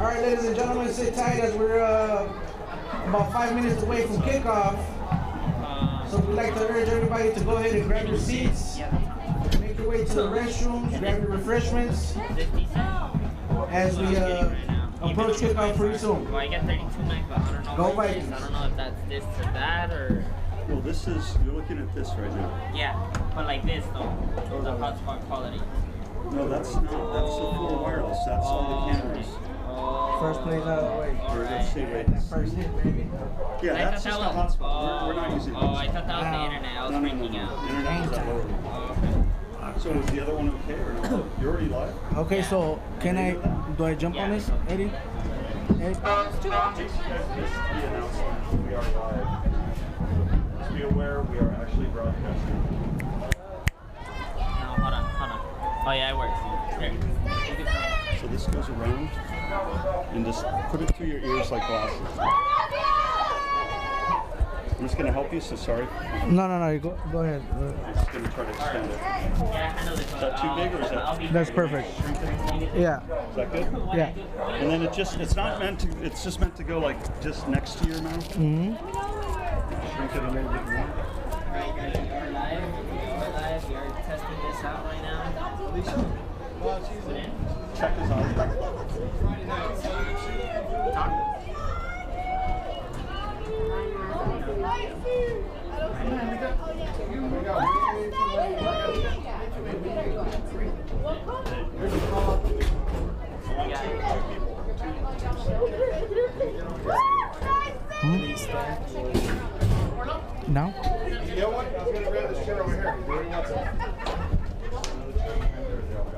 All right, ladies and gentlemen, sit tight as we're about 5 minutes away from kickoff. So we'd like to urge everybody to go ahead and grab your seats. Make your way to the restrooms, grab your refreshments as we approach kickoff pretty soon. Well, I get 32.9, but I don't know. Go Vikings. I don't know if that's this to that or. Well, this is, you're looking at this right now. Yeah, but like this though, the hotspot quality. No, that's not. That's the full wireless. That's all the cameras. First plays out of the way. Let's see, wait. First hit, baby. Yeah, that's just the hotspot. We're not using Oh, I thought that was the internet. I was freaking out. The internet is all over. So is the other one okay or no? You're already live? Okay, so do I jump on this, Eddie? It's too long. The announcement. We are live. Just be aware we are actually broadcasting. No, hold on. Oh yeah, it works. There. So this goes around and just put it through your ears like glasses. I'm just going to help you, so sorry. No, you go ahead. I'm just going to try to extend it. Is that too big or is that? That's perfect. Yeah. Is that good? Yeah. And then it's just meant to go like just next to your mouth. Mm-hmm. Shrink it a little bit more. Alright, guys, we're live. We are testing this out right now. Check his audio. No?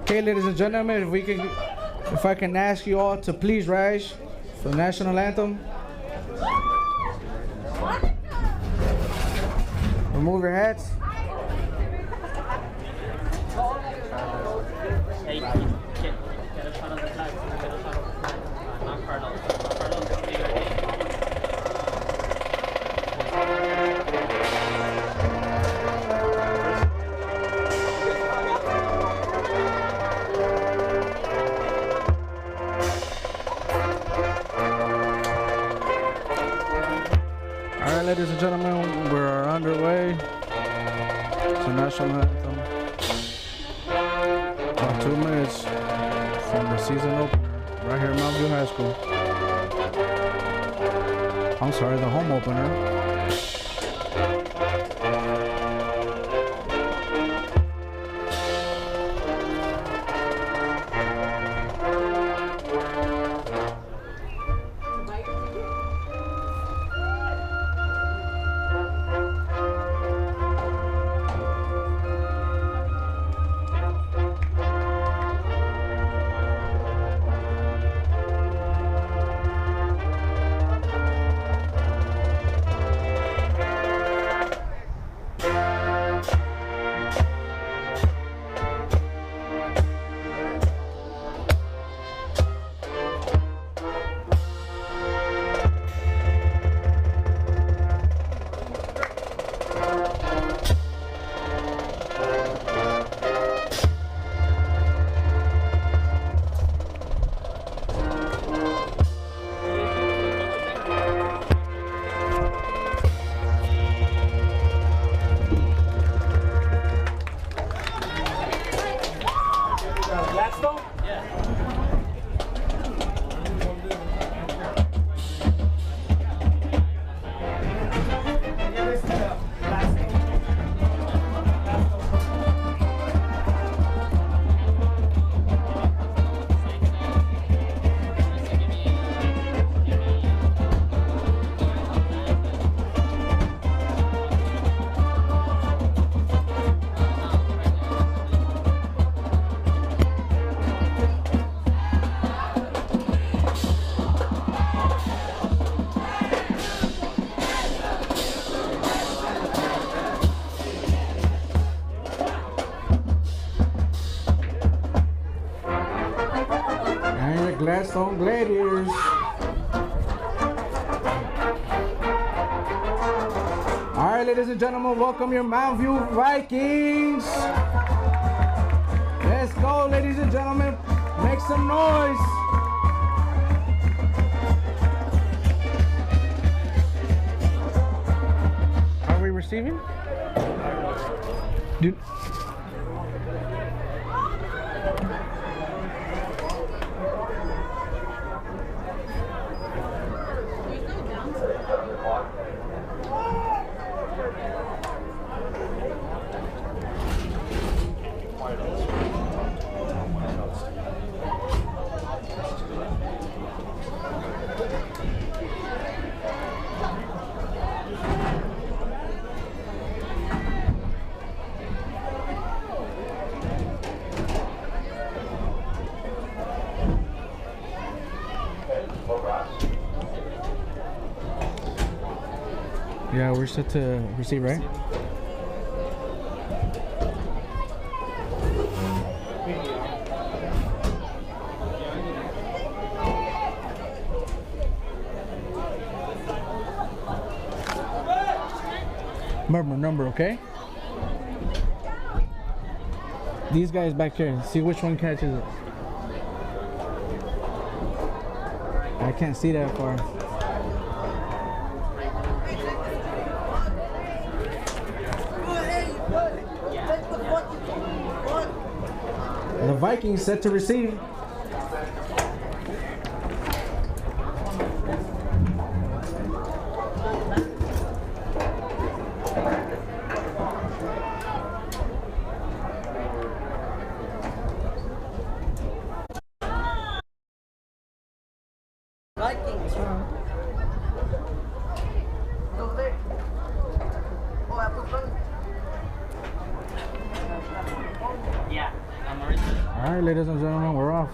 Okay, ladies and gentlemen, if I can ask you all to please rise for the national anthem. Remove your hats. Hey, get a shot of the flag. Get a shot of the flag. Not Carlos. Carlos is bigger than Alright, ladies and gentlemen, we're underway. It's the national anthem. About 2 minutes from the season opener, right here at Mount View High School. I'm sorry, the home opener. Gladstone? Yeah. Gladstone Gladiators. All right, ladies and gentlemen, welcome your Mount View Vikings. Let's go, ladies and gentlemen. Make some noise. receiving? Dude. Yeah, we're set to receive, right? Remember number, okay? These guys back here, see which one catches it. I can't see that far. The Vikings set to receive. Vikings. Yeah, I'm already. All right, ladies and gentlemen, we're off.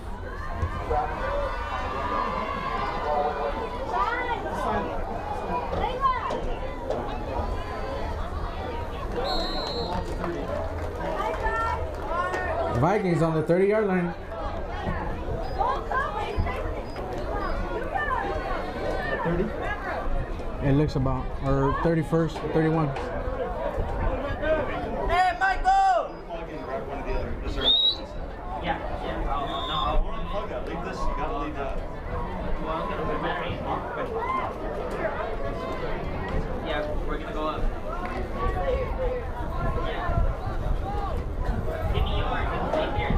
Vikings on the 30-yard line. It looks about, or 31st, 31. Hey, Michael! Yeah, yeah. I want to unplug that. Leave this. You gotta leave that. Well, I'm gonna put battery in. Yeah, we're gonna go up. Yeah. Give me yours. Right here.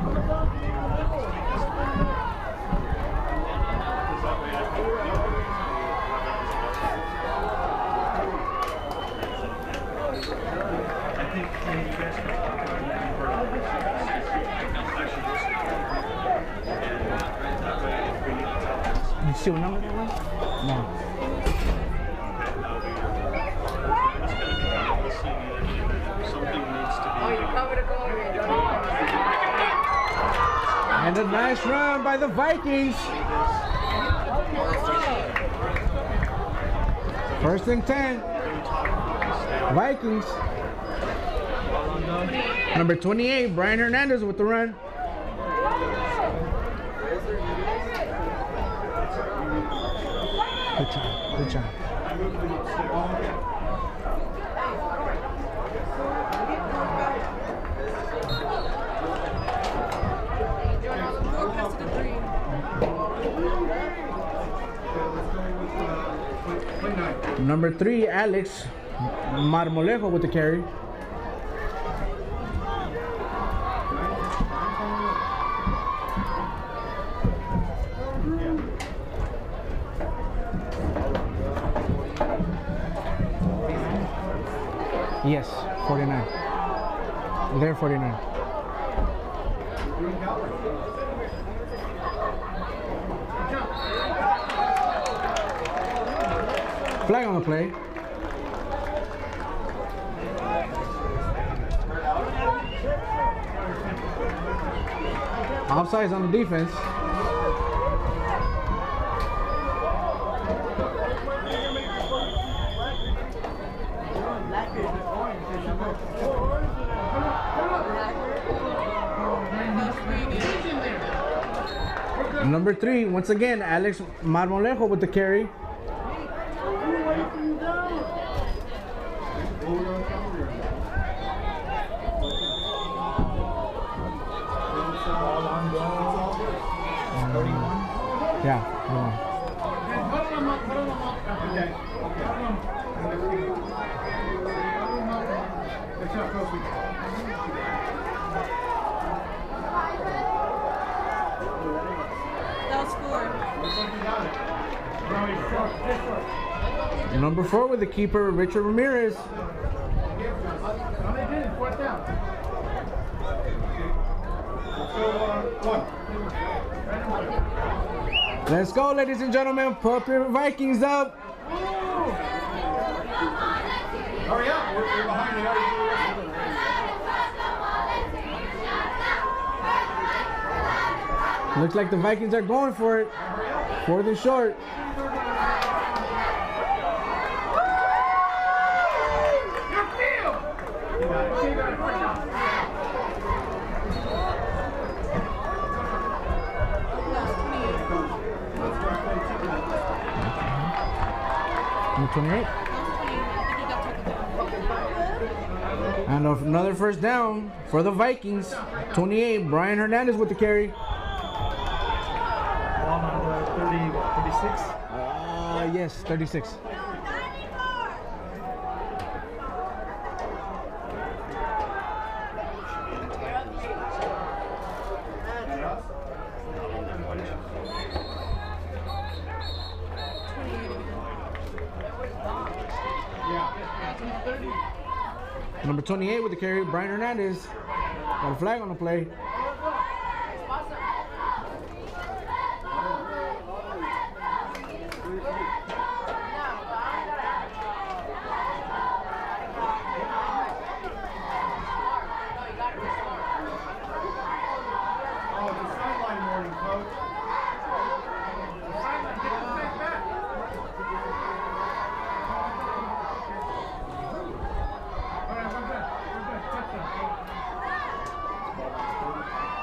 I think you guys can talk about it. You see what number that was? No. And a nice run by the Vikings. First and 10. Vikings. Number 28, Brian Hernandez with the run. Good job. Good job. Number 3, Alex Marmolejo with the carry. Yes, 49. They're 49. Flag on the play. Offsides on the defense. Number 3, once again, Alex Marmolejo with the carry. Yeah, That was 4. Number 4 with the keeper, Richard Ramirez. Let's go, ladies and gentlemen. Put your Vikings up. Hurry up, we're behind you. Looks like the Vikings are going for it. 4th and short. Number 28. And another first down for the Vikings. 28, Brian Hernandez with the carry. Ball on the 36. Yes, 36. Number 28 with the carry, Brian Hernandez. Got a flag on the play.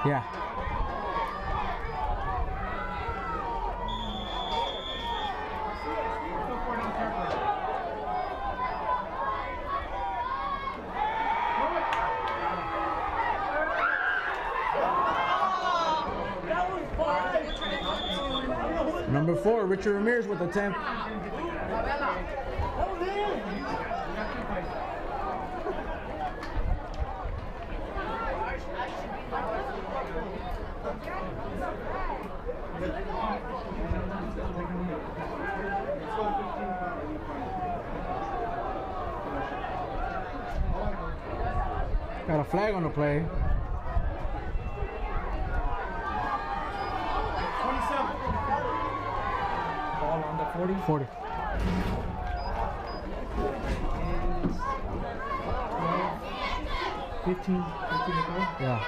Yeah. Number 4, Richard Ramirez with the 10. Got a flag on the play. 27. Ball on the 40. 40. And 15 to go. Yeah.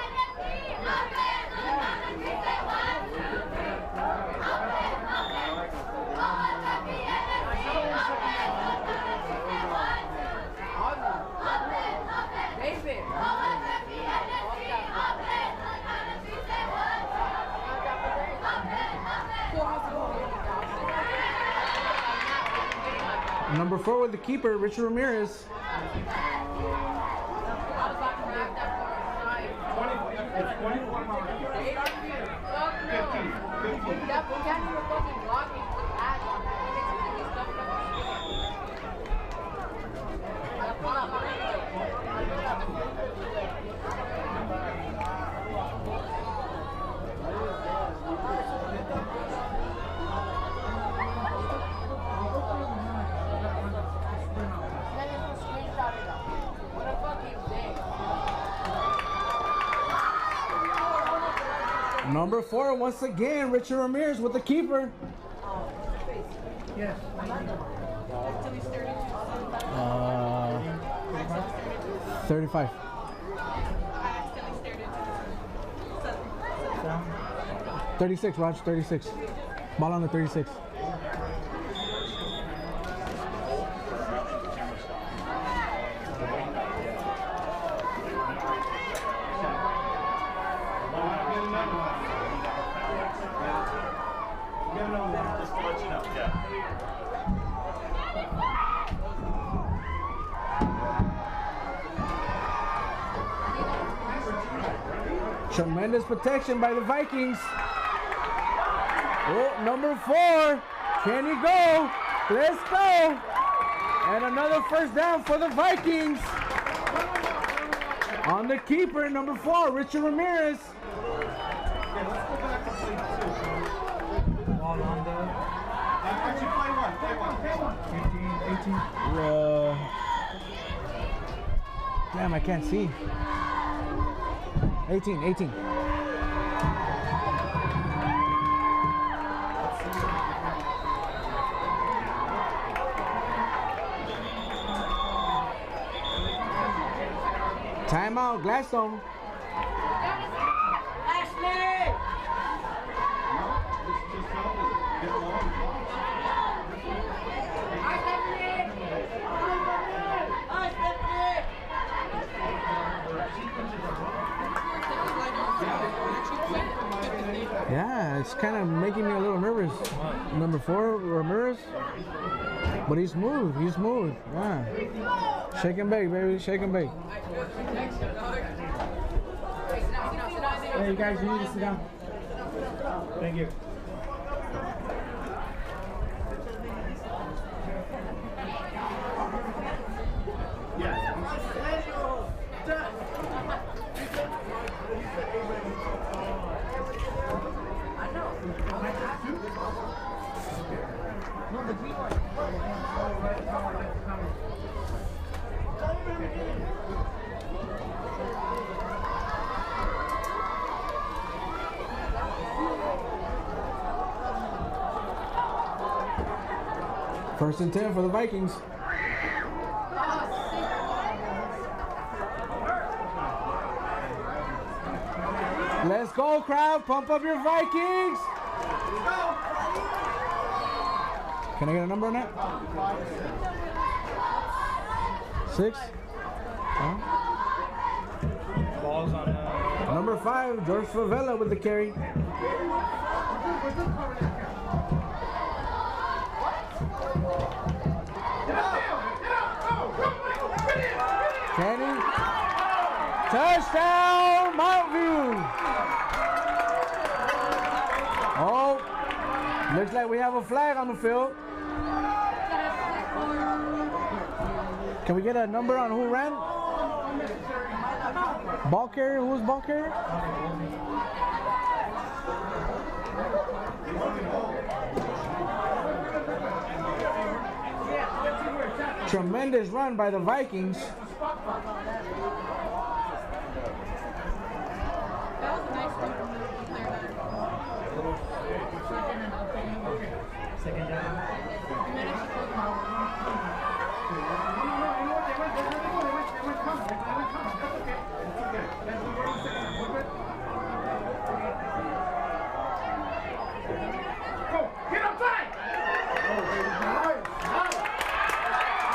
Number 4 with the keeper, Richard Ramirez. 20, it's 24 miles. 15. Number 4, once again, Richard Ramirez with the keeper. Yes. 35. 36, Raj, 36. Ball on the 36. Just to let you know, yeah. Tremendous protection by the Vikings. Oh, number 4. Can he go? Let's go. And another first down for the Vikings. On the keeper, number 4, Richard Ramirez. Okay, let's go back to play 2. Ball on the Actually, play one. 18. Damn, I can't see. 18. Timeout, Gladstone. Yeah, it's kind of making me a little nervous. Number 4, Ramirez. But he's smooth. Yeah. Shake and bake, baby. Shake and bake. Hey, you guys, you need to sit down. Thank you. First and 10 for the Vikings. Let's go, crowd. Pump up your Vikings. Can I get a number on that? 6? Balls on Number 5, George Favela with the carry. Kenny. Touchdown, Monte. Oh, looks like we have a flag on the field. Can we get a number on who ran? Ball carrier? Who was ball carrier? Tremendous run by the Vikings. That was a nice run from the player there. second down.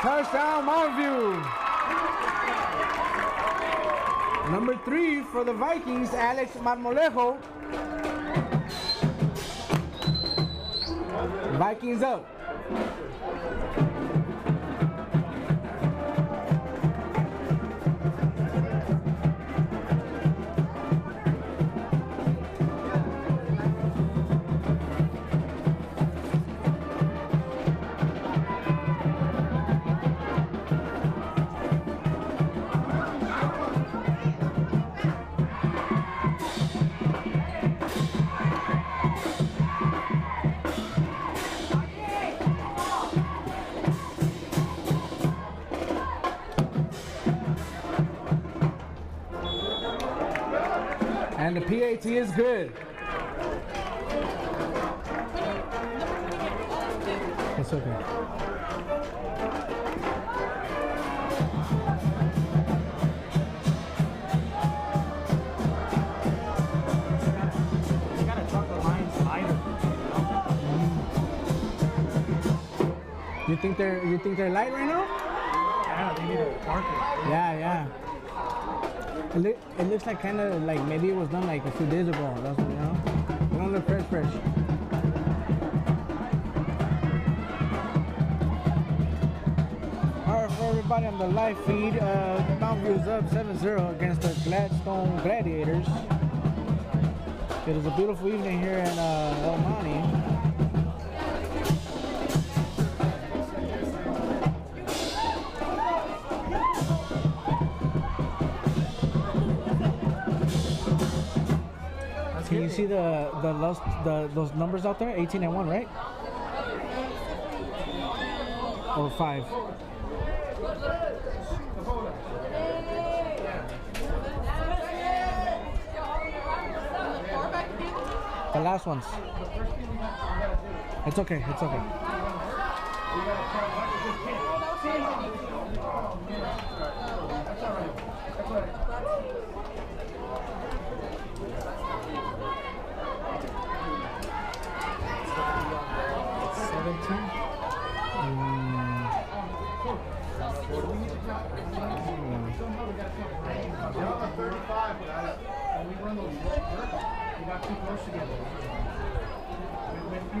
Touchdown, Monte. Number 3 for the Vikings, Alex Marmolejo. Vikings up. And the PAT is good. It's okay. You gotta truck the line slider. You think they're light right now? Yeah, they need a marker. Yeah. It looks like kind of like maybe it was done like a few days ago. That's, you know, they don't look fresh. All right, for everybody on the live feed, Mountain View is up 7-0 against the Gladstone Gladiators. It is a beautiful evening here in El Monte. see those numbers out there? 18 and 1, right? Or 5. The last ones. It's okay. It's okay.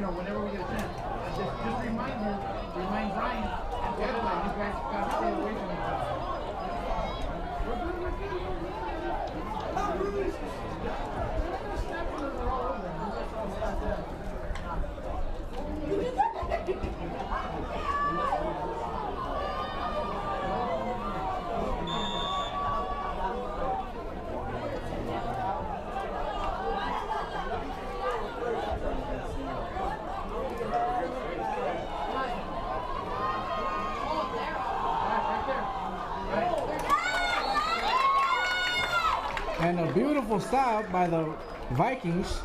Whenever we get a chance, just remind Brian and the other guy, you guys gotta stay away from each other. And a beautiful stop by the Vikings.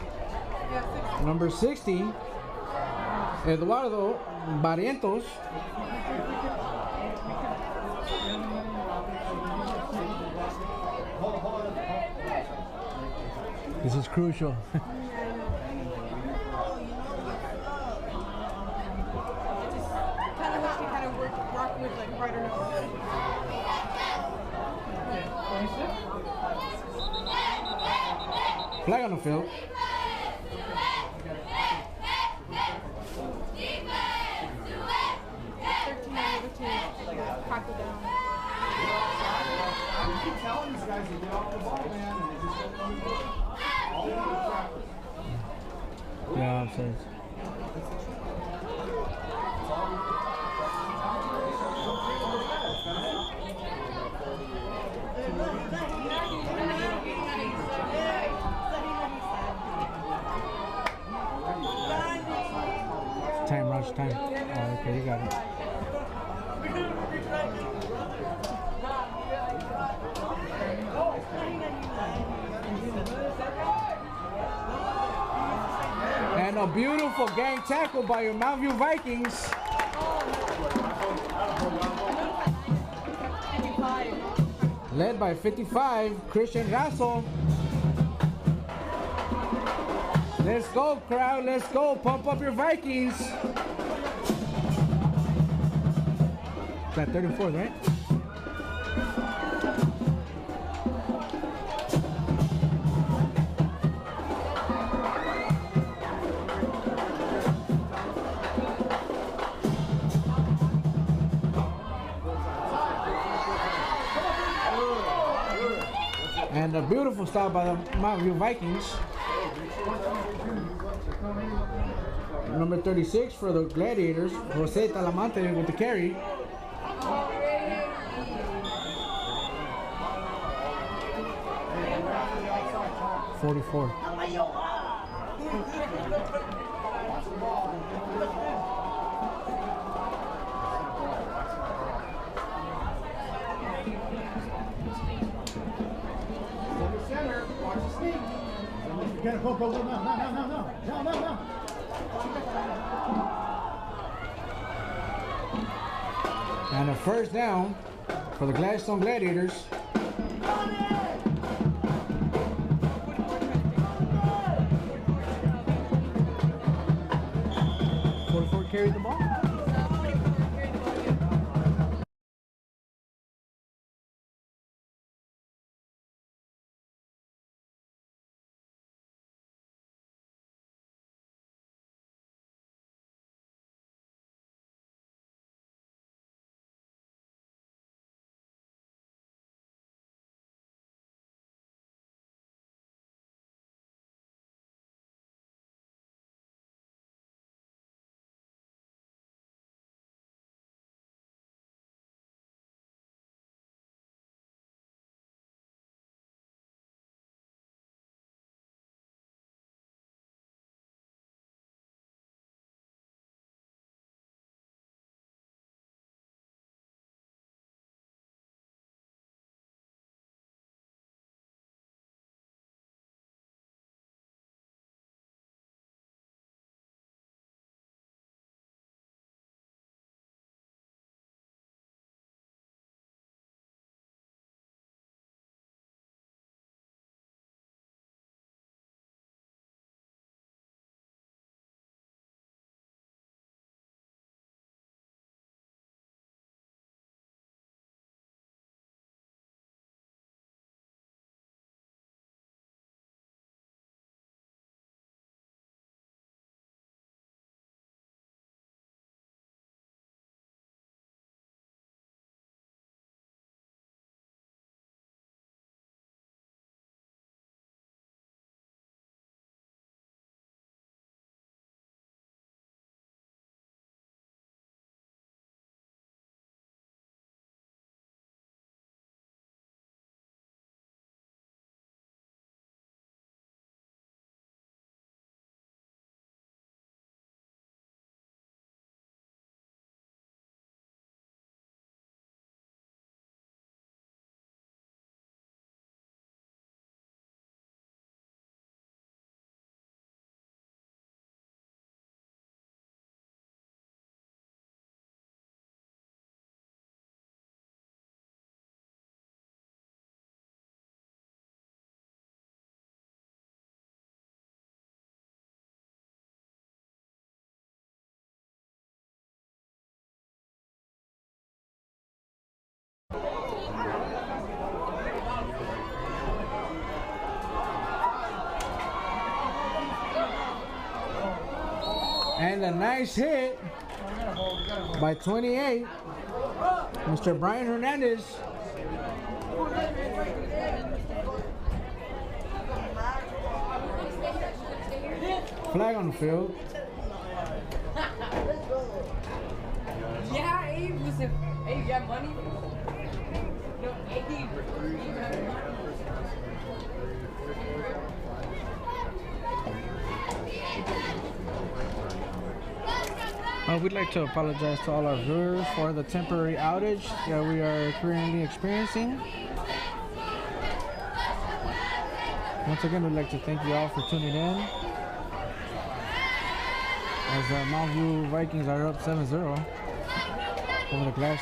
Number 60, Eduardo Barrientos. This is crucial. Rock with like brighter numbers. Flag on the field. I keep telling these guys to get off the ball, man, and they just don't want to do it. All they do is practice. Yeah, upstairs. Time, rush time. Oh, okay, you got it. And a beautiful gang tackle by your Mountain View Vikings. Led by 55, Christian Rasso. Let's go, crowd. Let's go. Pump up your Vikings. That 34th, right? And a beautiful stop by the Mountain View Vikings. Number 36 for the Gladiators, Jose Talamante with the carry. .44. Center, watch the sneak. You gotta go, no. And a first down for the Gladstone Gladiators. 44 carried the ball. And a nice hit by 28, Mr. Brian Hernandez. Flag on the field. Yeah, Abe was Abe, you got money? No, Abe. We'd like to apologize to all our viewers for the temporary outage that we are currently experiencing. Once again, we'd like to thank you all for tuning in. As the Mountain View Vikings are up 7-0 over the Gladstone.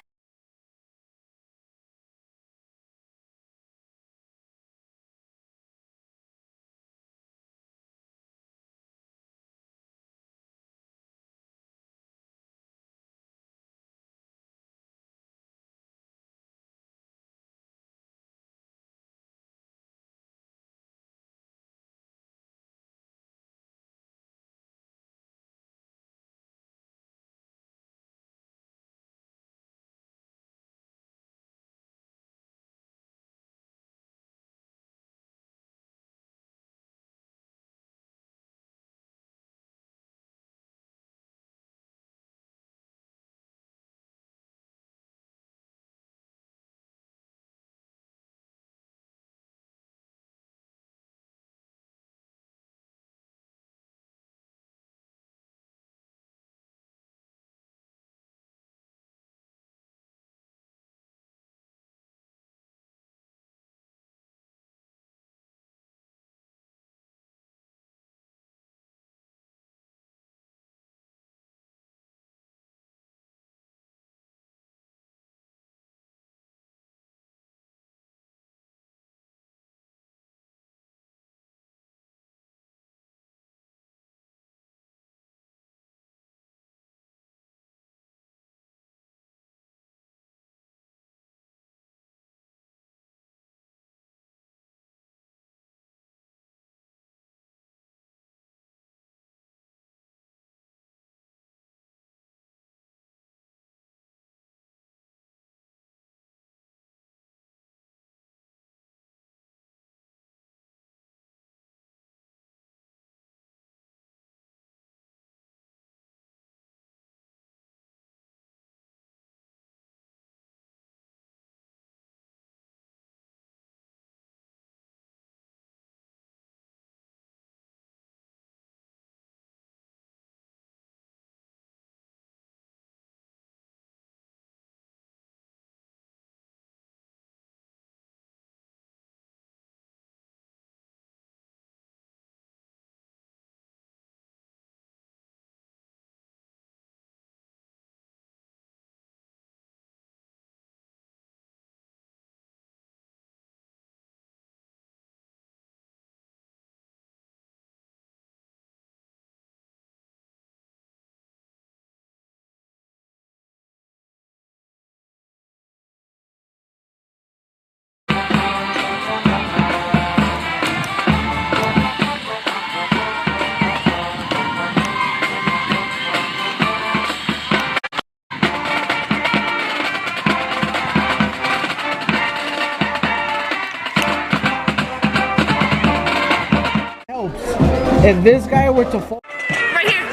If this guy were to fall. Right here.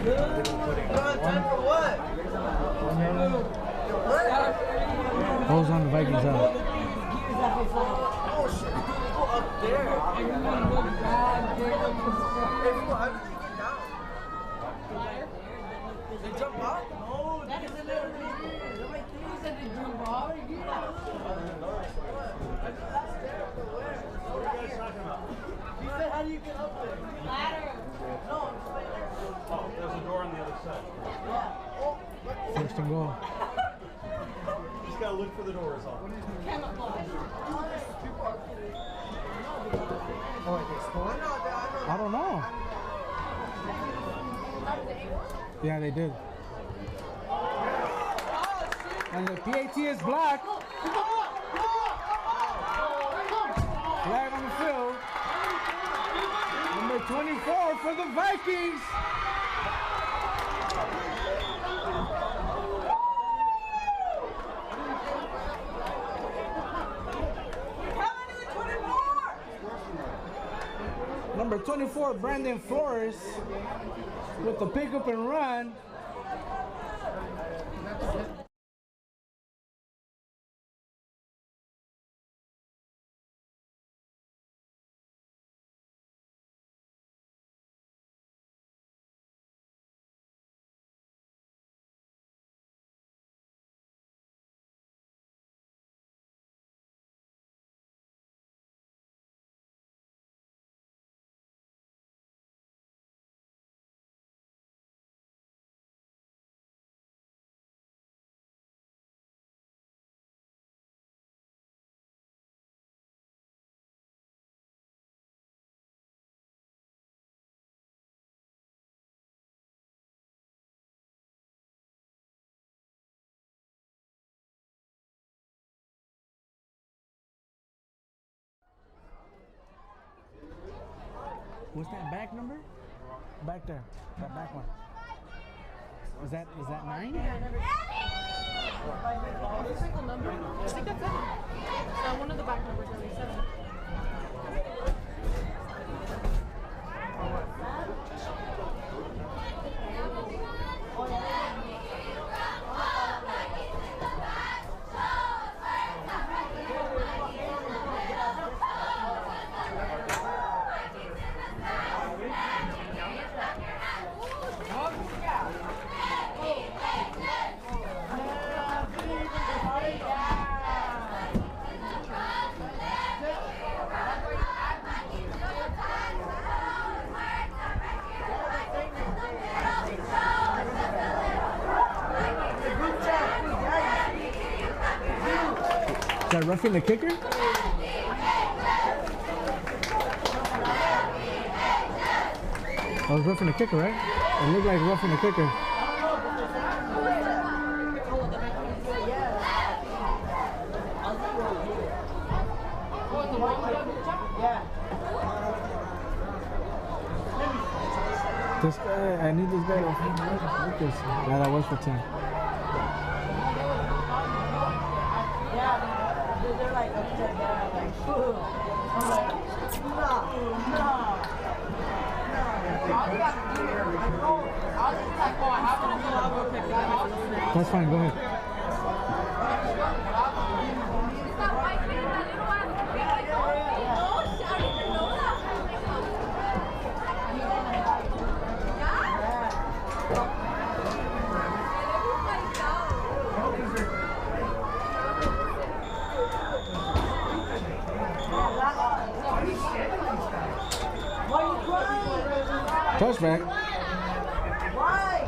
Hold on the Vikings out. They jump out? No, that is in there. You said they jump off. What are you guys talking about? He said, how do you get up there? Ladder. No, it's right there. Oh, there's a door on the other side. Yeah. Oh, First and goal. Just gotta look for the door is all. Camouflage. I don't know. Yeah, they did. And the PAT is black. Flag on the field. Number 24 for the Vikings. Number 24, Brandon Flores, with the pick up and run. What's that back number? Back there. That back one. Is that 9? Every single number? I think that's it. One of the back numbers are 7. Is that roughing the kicker? I was roughing the kicker, right? It looked like roughing the kicker. This guy, I need this guy to look this. Yeah, that was for 10. They're like upset down, like, I'm like, That's fine, go ahead. Touchback. why?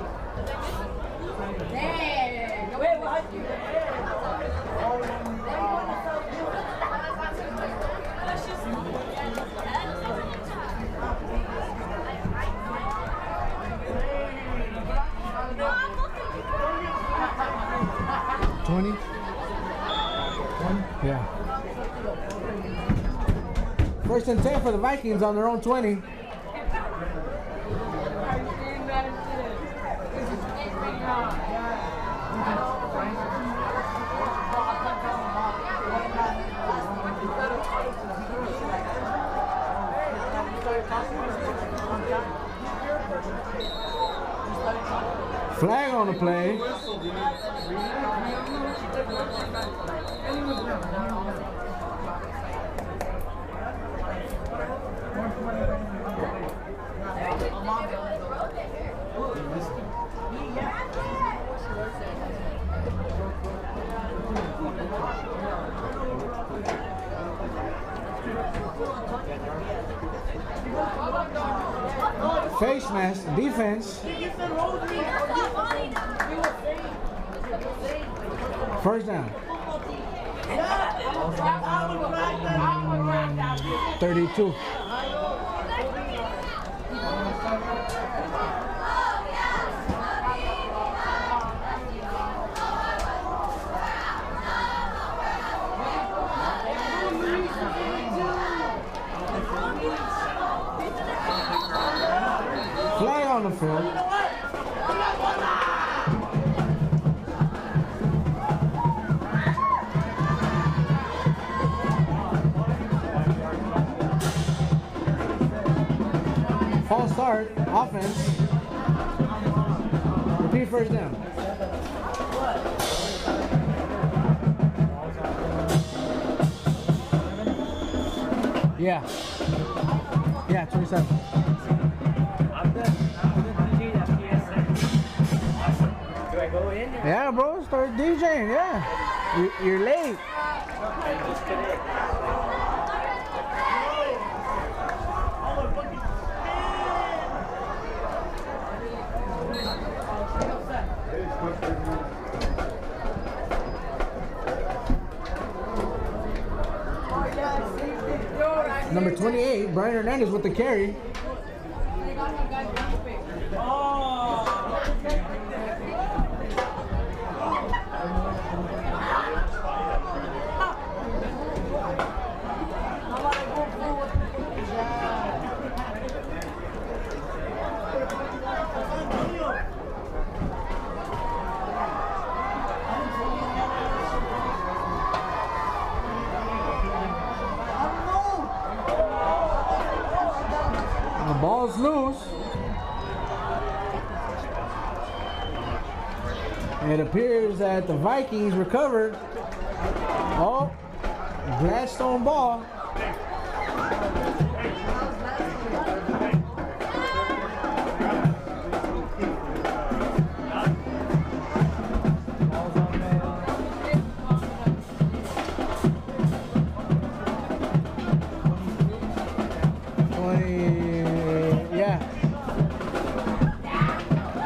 Dang. Wait, what? Yeah. First and 10 for the Vikings on their own 20. Flag on the play. Face mask, defense. First down. 32. Flag on the field. False start, offense. Repeat first down. Yeah. Yeah, 27. Yeah, bro, start DJing, yeah. You're late. Number 28, Brian Hernandez with the carry. The ball's loose. It appears that the Vikings recovered. Oh, Gladstone ball.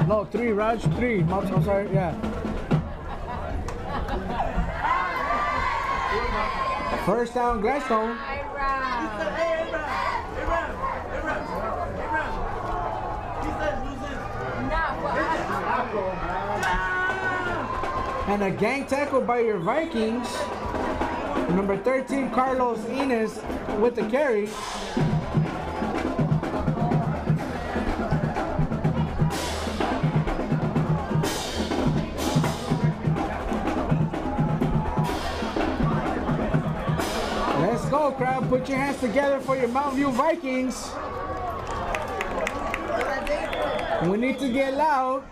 No, 3, Raj, 3. I'm sorry, yeah. First down, Gladstone. And a gang tackle by your Vikings. Number 13, Carlos Inez with the carry. Let's go, crowd. Put your hands together for your Mountain View Vikings. We need to get loud.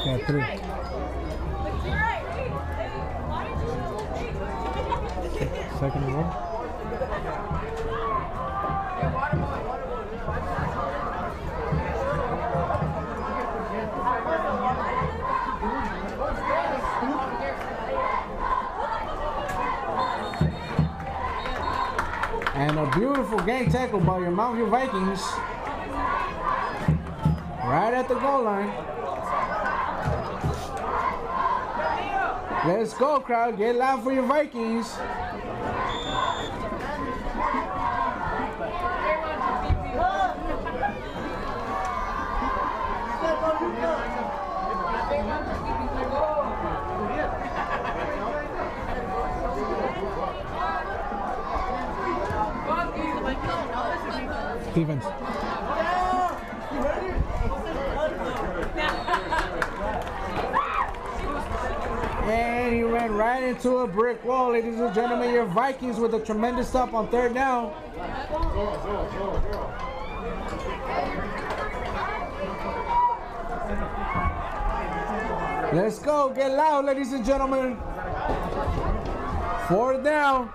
Yeah, 3. Second and 1. And a beautiful gang tackle by your Mountain View Vikings. Right at the goal line. Let's go, crowd. Get loud for your Vikings. Defense. And he ran right into a brick wall, ladies and gentlemen. Your Vikings with a tremendous stop on 3rd down. Let's go. Get loud, ladies and gentlemen. 4th down.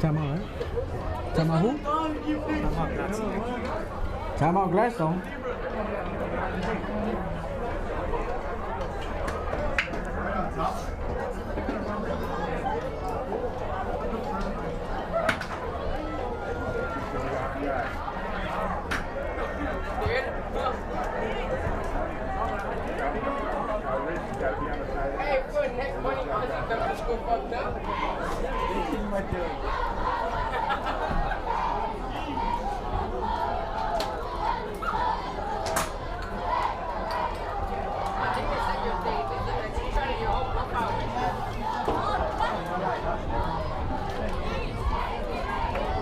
Timeout, right? Timeout who? Timeout Gladstone. Hey, good. Next money, I think that's just go fucked up.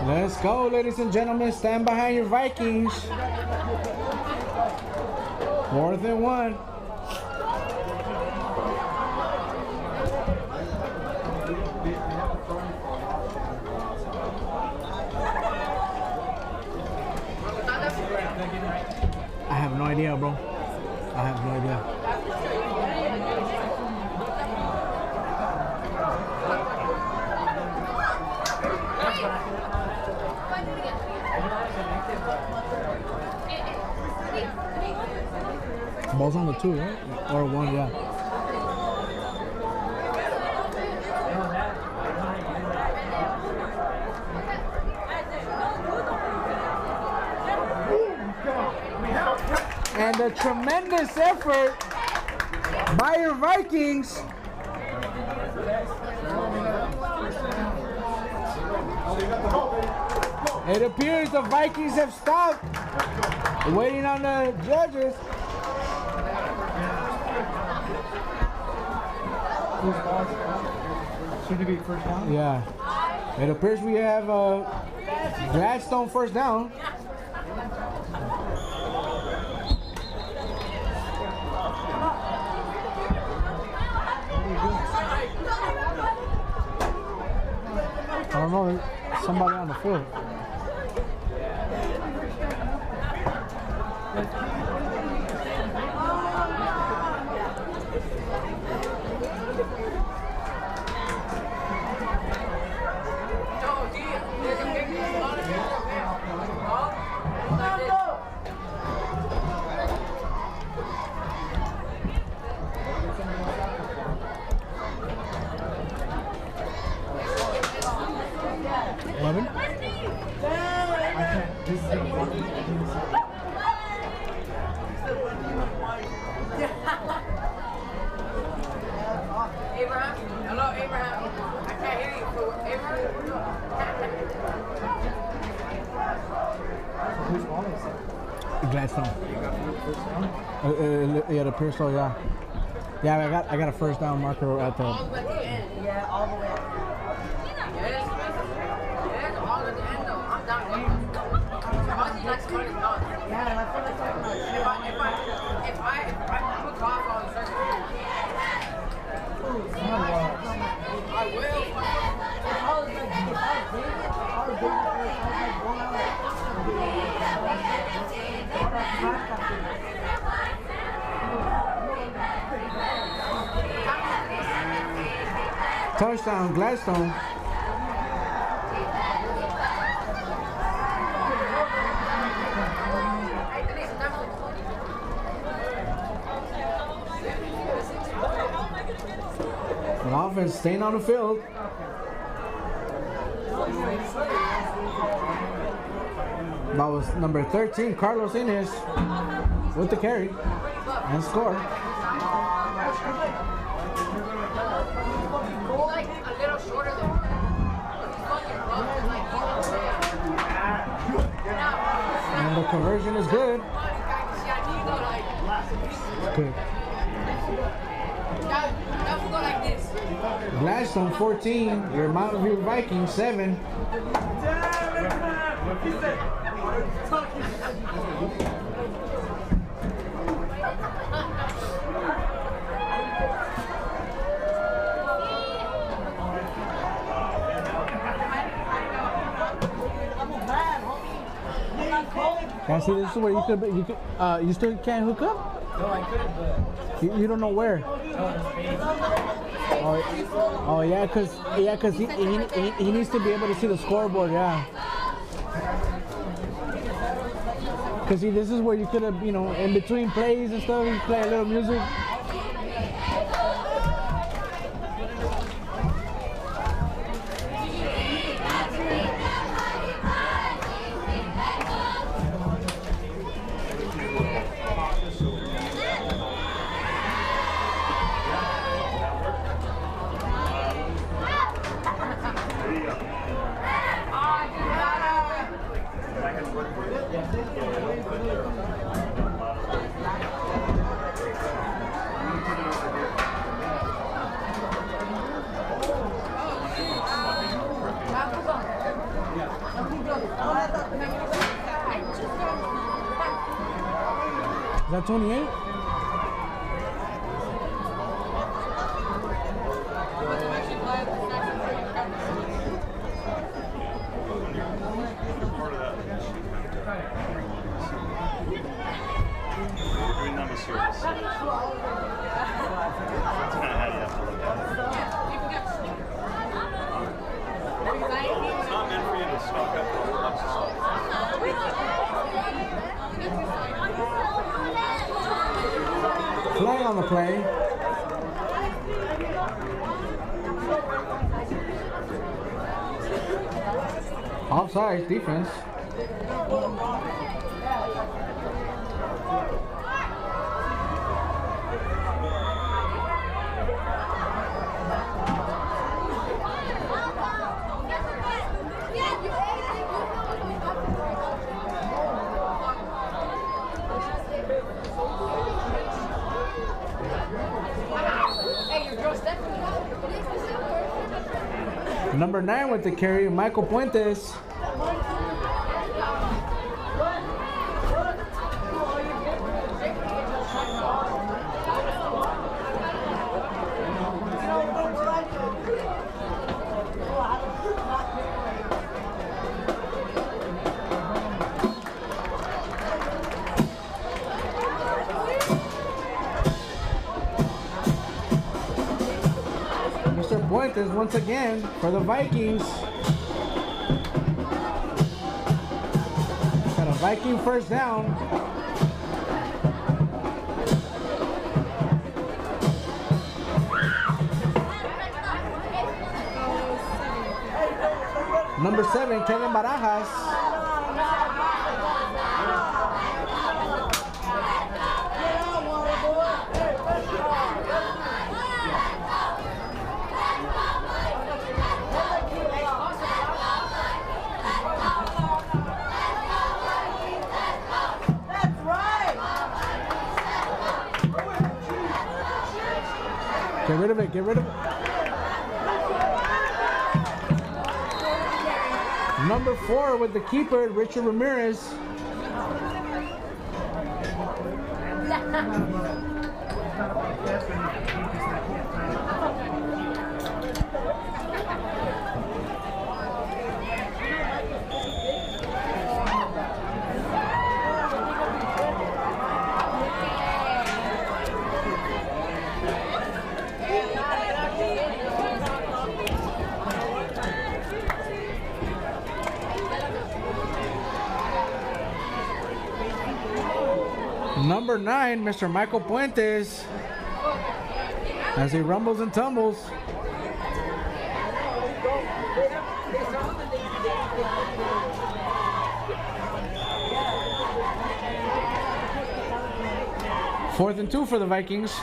Let's go, ladies and gentlemen. Stand behind your Vikings. 4th and 1. I have no idea, bro. I have no idea. Ball's on the 2, right? Or 1, yeah. And a tremendous effort by your Vikings. It appears the Vikings have stopped, waiting on the judges. Should it be 1st down? Yeah. It appears we have Gladstone 1st down. I don't know, somebody on the field. Abraham? Hello, Abraham. I can't hear you. Abraham? Whose ball is it? Gladstone. You got 1st down? Yeah, the pistol, yeah. Yeah, I got a 1st down marker at the. All the way at the end. Yeah, all the way at the end. Yes, all at the end though. I'm down with it. Honestly, that's fun is done. Yeah, I feel like talking about it. If I I'm a golf on the circuit. I will. Touchdown, Gladstone. The offense staying on the field. That was number 13, Carlos Inez, with the carry. and score. He's like a little shorter than me. He's fucking rough. Like, he's And the conversion is good. It's good. That will go like this. Gladstone 14, your Mountain View Vikings 7. Can I see this is where you you still can't hook up? No, I couldn't, but You don't know where? Oh yeah, cause he needs to be able to see the scoreboard, yeah. Cause see, this is where you could have, in between plays and stuff, you play a little music. Is that 28? Doing them a service. That's kind of how you have to look at it. It's not meant for you to stock up a whole bunch of stuff. Flag on the play. Offside defense. Number 9 with the carry, Michael Puentes. Mr. Puentes once again for the Vikings. Got a Viking first down. Number 7, Kevin Barajas. Get rid of it, get rid of it. Number 4 with the keeper, Richard Ramirez. Number 9, Mr. Michael Puentes, as he rumbles and tumbles. 4th and 2 for the Vikings.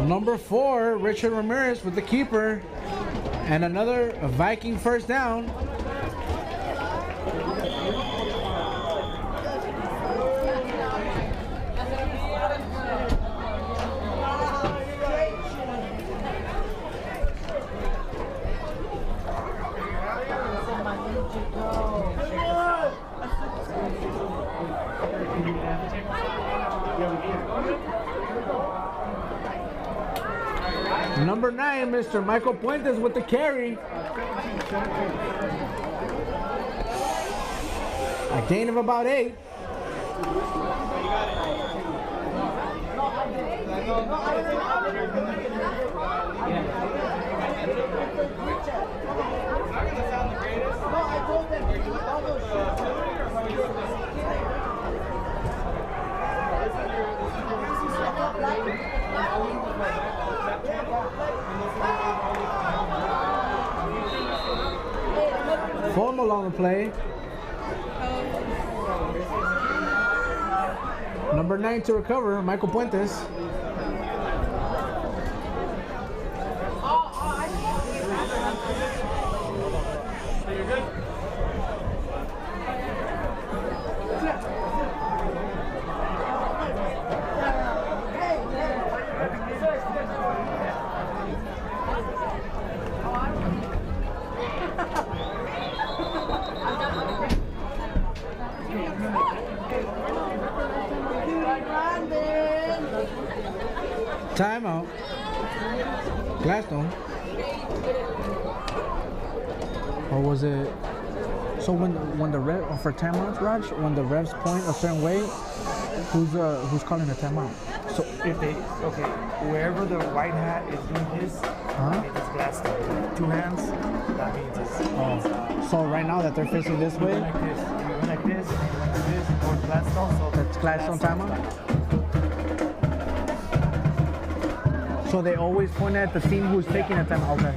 Number 4, Richard Ramirez with the keeper, and another Viking first down. Number 9, Mr. Michael Puentes with the carry. A gain of about 8. Formal on the play. Number 9 to recover, Michael Puentes. Timeout. Gladstone. Or was it? So when the rev for timeouts, Raj, when the refs point a certain way, who's calling a timeout? So if they wherever the white hat is doing this, that means it's Gladstone. 2 hands, that means it's. Oh. So right now that they're facing this way, Like this, you went like this, and you went like this, towards Gladstone. So that's Gladstone timeout. So they always point at the team who's taking a timeout. Okay.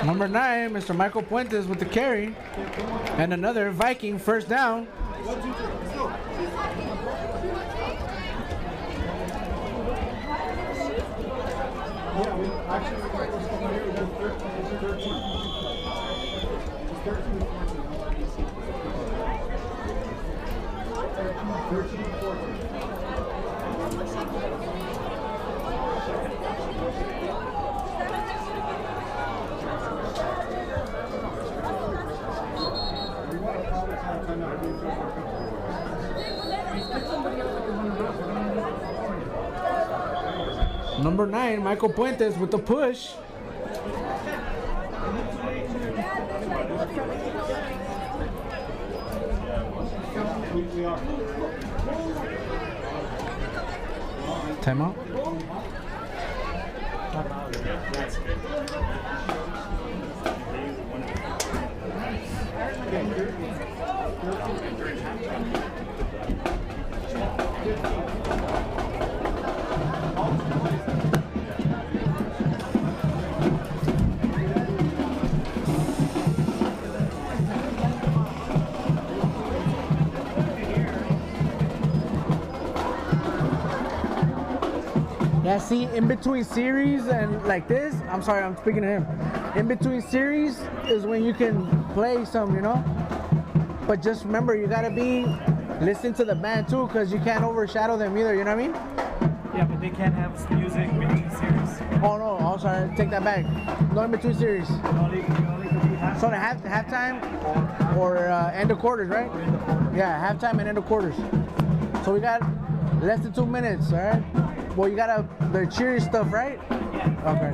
Number 9, Mr. Michael Puentes with the carry, and another Viking first down. Number 9, Michael Puentes with the push. Timeout. Yeah, see, in between series and like this, I'm sorry, I'm speaking to him. In between series is when you can play some, you know? But just remember, you gotta be listening to the band too, because you can't overshadow them either, you know what I mean? Yeah, but they can't have music between series. Oh no, oh sorry, take that back. No in between series. Only could be half. So the halftime or end of quarters, right? Yeah, halftime and end of quarters. So we got less than 2 minutes, all right? Well, you got the cheery stuff, right? Yeah. Okay.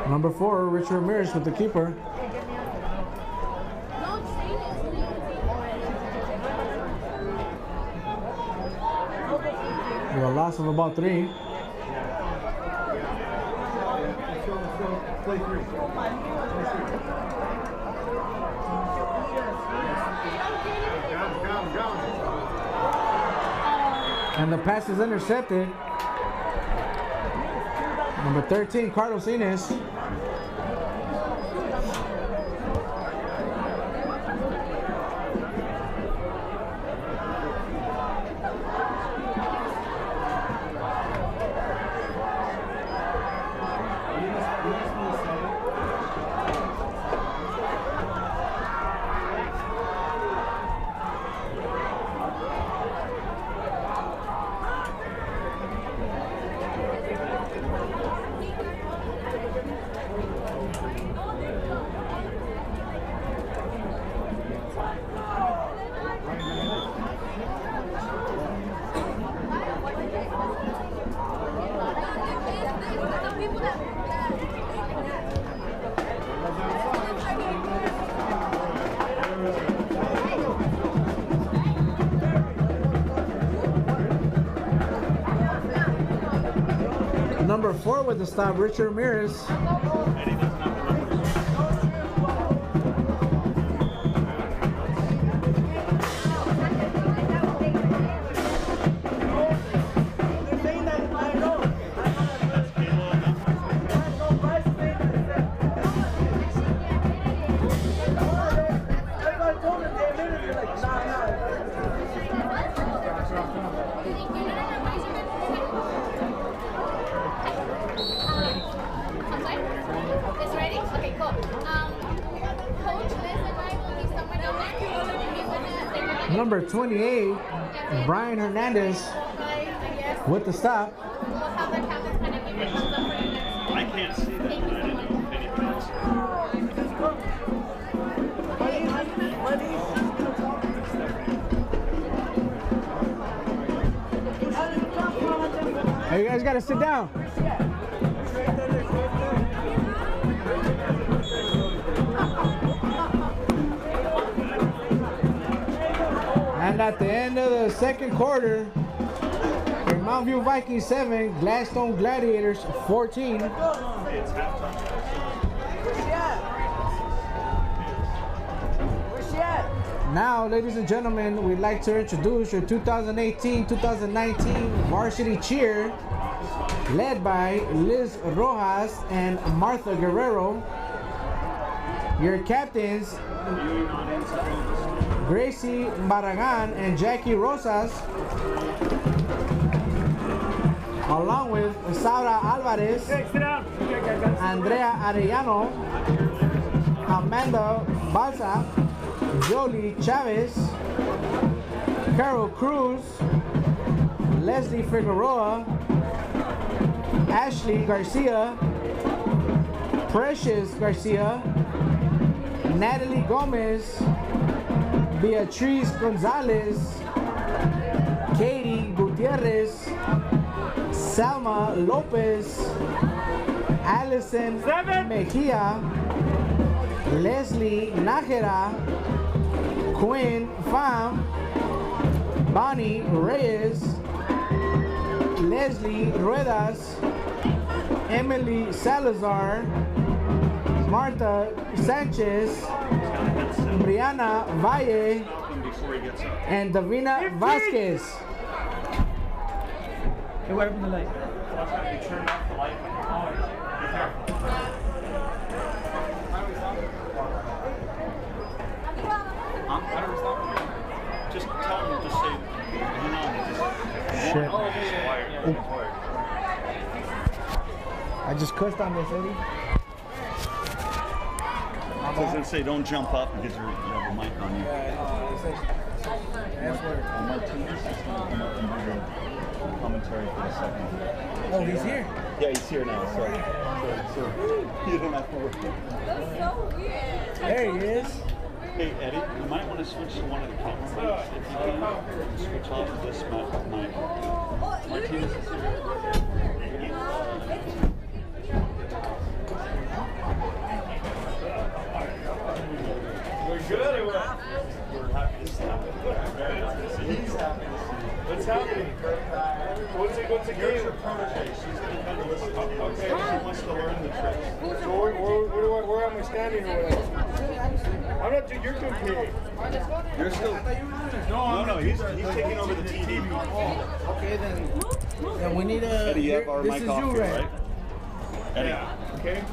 Number 4, Richard Ramirez with the keeper. With a loss of about 3. Play 3. And the pass is intercepted. Number 13, Carlos Inez. Number 4 with the stop, Richard Ramirez. Number 28, Brian Hernandez with the stop. I can't see that, but I didn't know if anybody. Hey, you guys gotta sit down. And at the end of the second quarter, in Mount View Vikings 7, Gladstone Gladiators 14. Now, ladies and gentlemen, we'd like to introduce your 2018-2019 varsity cheer, led by Liz Rojas and Martha Guerrero. Your captains, Gracie Barragan and Jackie Rosas, along with Saura Alvarez, Andrea Arellano, Amanda Balsa, Jolie Chavez, Carol Cruz, Leslie Figueroa, Ashley Garcia, Precious Garcia, Natalie Gomez, Beatriz Gonzalez, Katie Gutierrez, Salma Lopez, Allison Mejia, Leslie Nájera, Quinn Pham, Bonnie Reyes, Leslie Ruedas, Emily Salazar, Marta Sanchez, Brianna Valle, and Davina Vasquez. Hey, what happened to the light? You turned off the light. Be careful. How do we stop? Just tell him to say, you know, Shit. Oh, yeah. I just cussed on this, Eddie. I was going to say, don't jump up because you have a mic on you. Martinez is going to come up and do the commentary for the second. Oh, he's here. Yeah, he's here now, so you don't have to worry. That's so weird. There he is. Hey, Eddie, you might want to switch to one of the camera mics if you can. Switch off this mic. Martinez is We're good or what? We're happy to see you. He's happy to see you. What's happening? What's the Here's game? your protege. She's going to kind of listen to you. Okay. She wants to learn the tricks. So where am I standing or whatever? I'm not, you're competing. You're still. No, he's taking over the TV. Okay, then we need a. Eddie, you have our this mic is off you, here, right? right? Eddie. Yeah, okay.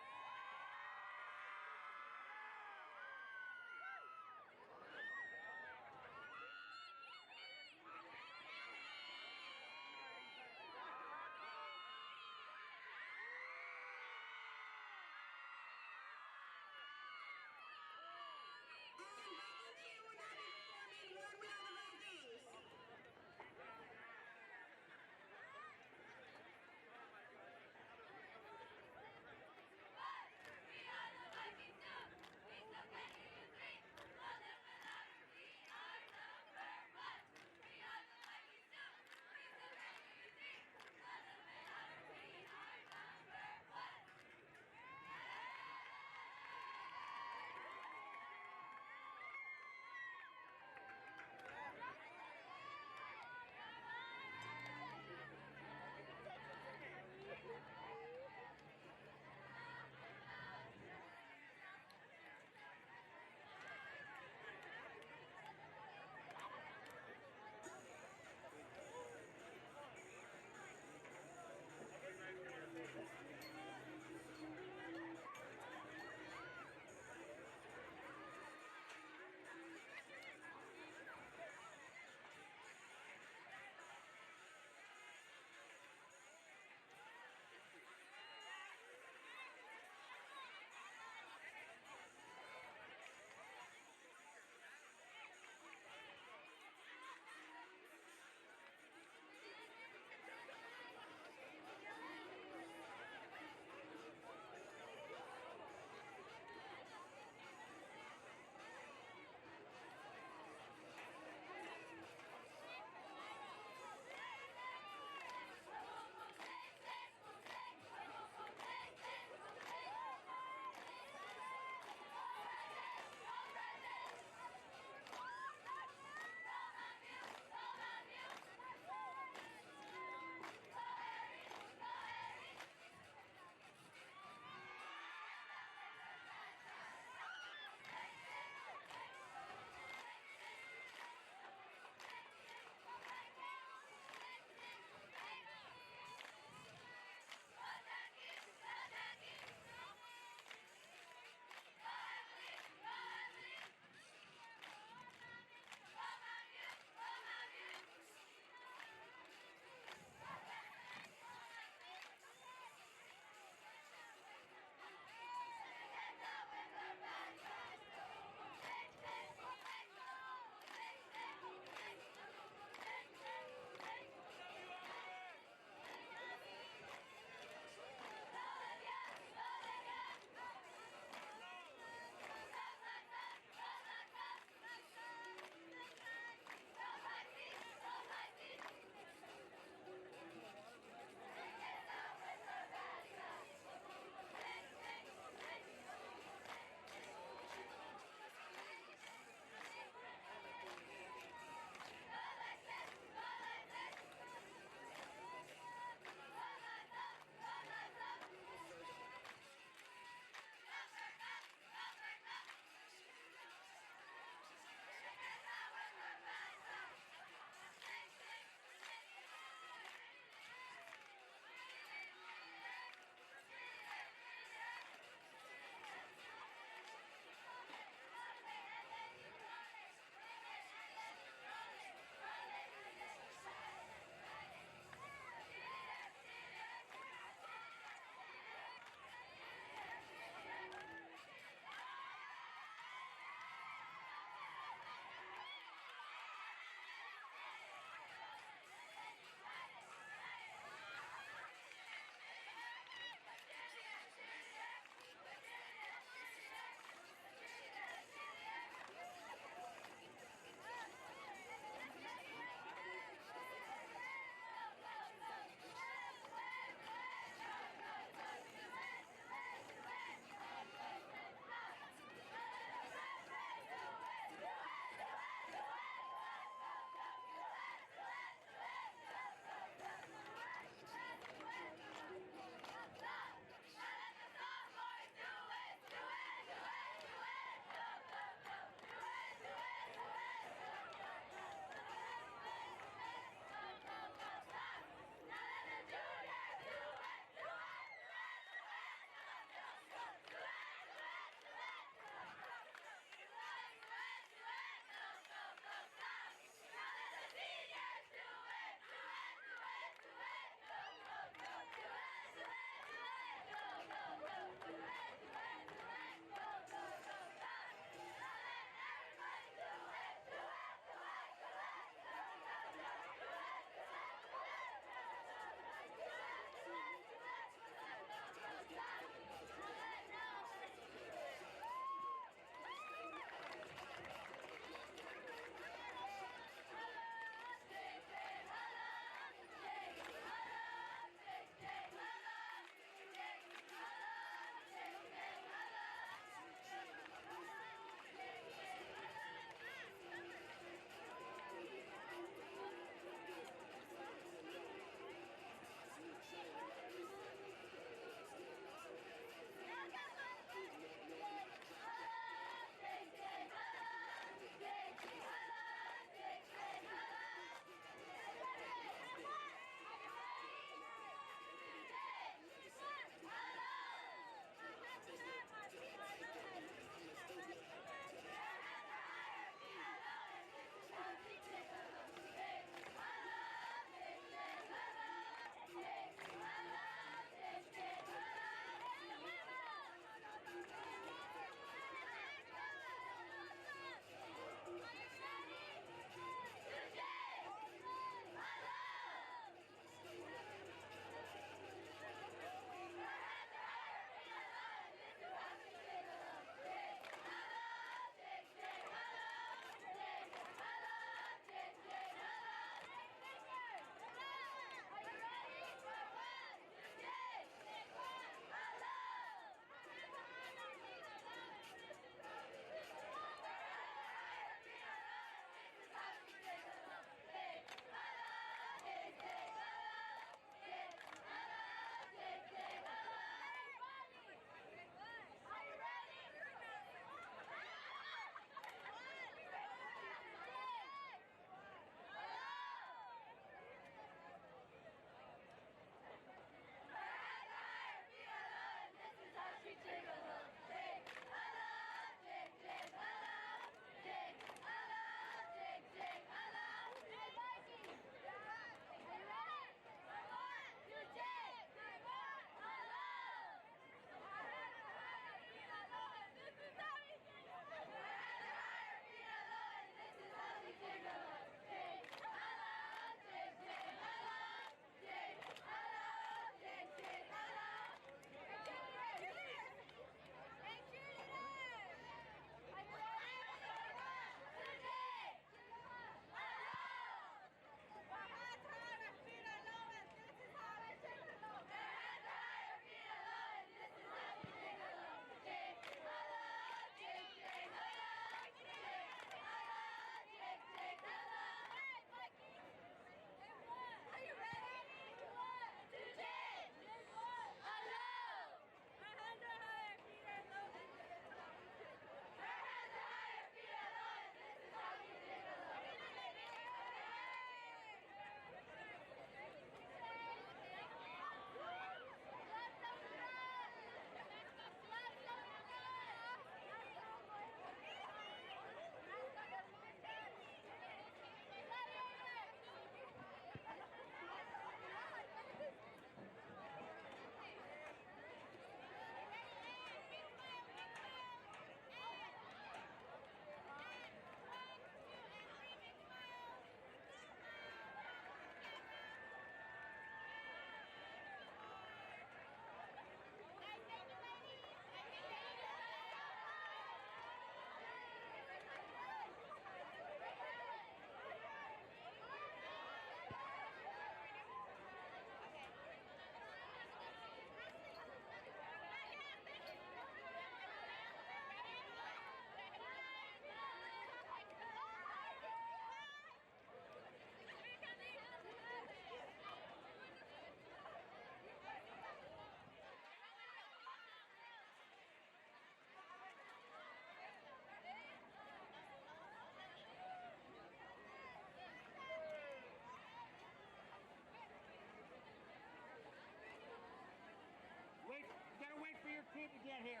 get here.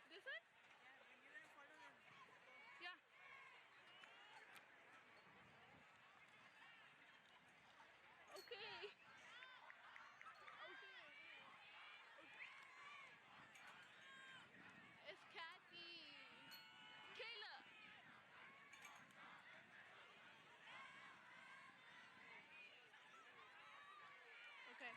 This one? Yeah. Okay. It's Kathy. Kayla. Okay.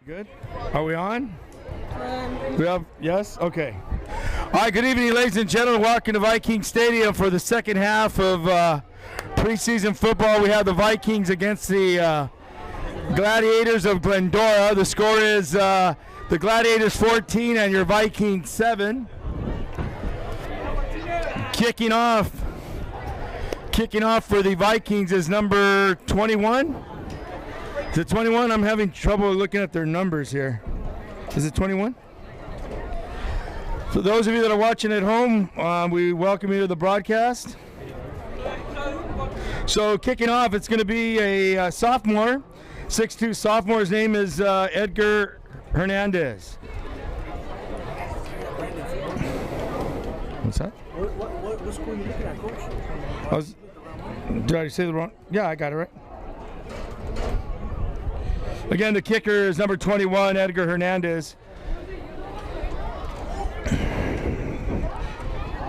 Good. Are we on? We have, yes? Okay. All right, good evening, ladies and gentlemen. Welcome to Viking Stadium for the second half of preseason football. We have the Vikings against the Gladiators of Glendora. The score is the Gladiators 14 and your Vikings 7. Kicking off for the Vikings is number 21. Is it 21? I'm having trouble looking at their numbers here. Is it 21? For those of you that are watching at home, we welcome you to the broadcast. So kicking off, it's going to be a sophomore, 6'2 sophomore. His name is Edgar Hernandez. What's that? What school are you looking at, Coach? Did I say the wrong? Yeah, I got it right. Again, the kicker is number 21, Edgar Hernandez.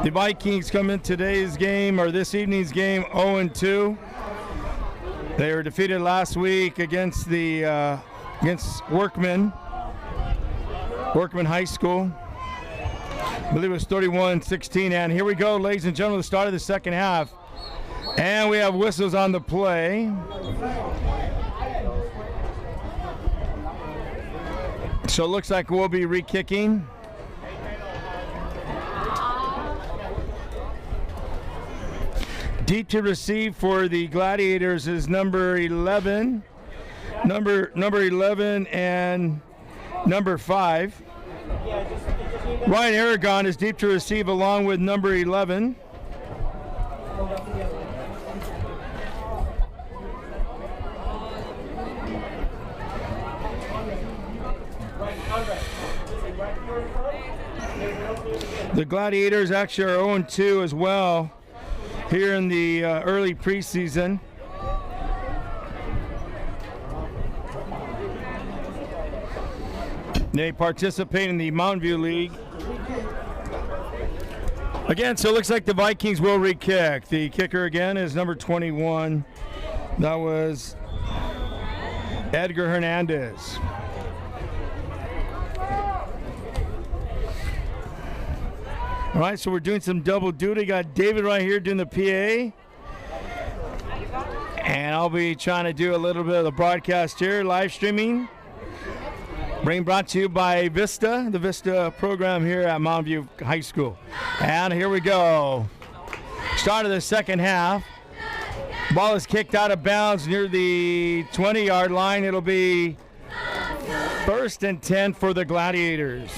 The Vikings come in today's game, or this evening's game, 0-2. They were defeated last week against the against Workman High School. I believe it was 31-16. And here we go, ladies and gentlemen, the start of the second half. And we have whistles on the play. So it looks like we'll be re-kicking. Deep to receive for the Gladiators is number 11. Number 11 and number 5. Ryan Aragon is deep to receive along with number 11. The Gladiators actually are 0-2 as well here in the early preseason. They participate in the Mountain View League. Again, so it looks like the Vikings will re-kick. The kicker again is number 21. That was Edgar Hernandez. All right, so we're doing some double duty. Got David right here doing the PA. And I'll be trying to do a little bit of the broadcast here, live streaming. Brought to you by Vista, the Vista program here at Mountain View High School. And here we go. Start of the second half. Ball is kicked out of bounds near the 20-yard line. It'll be 1st and 10 for the Gladiators.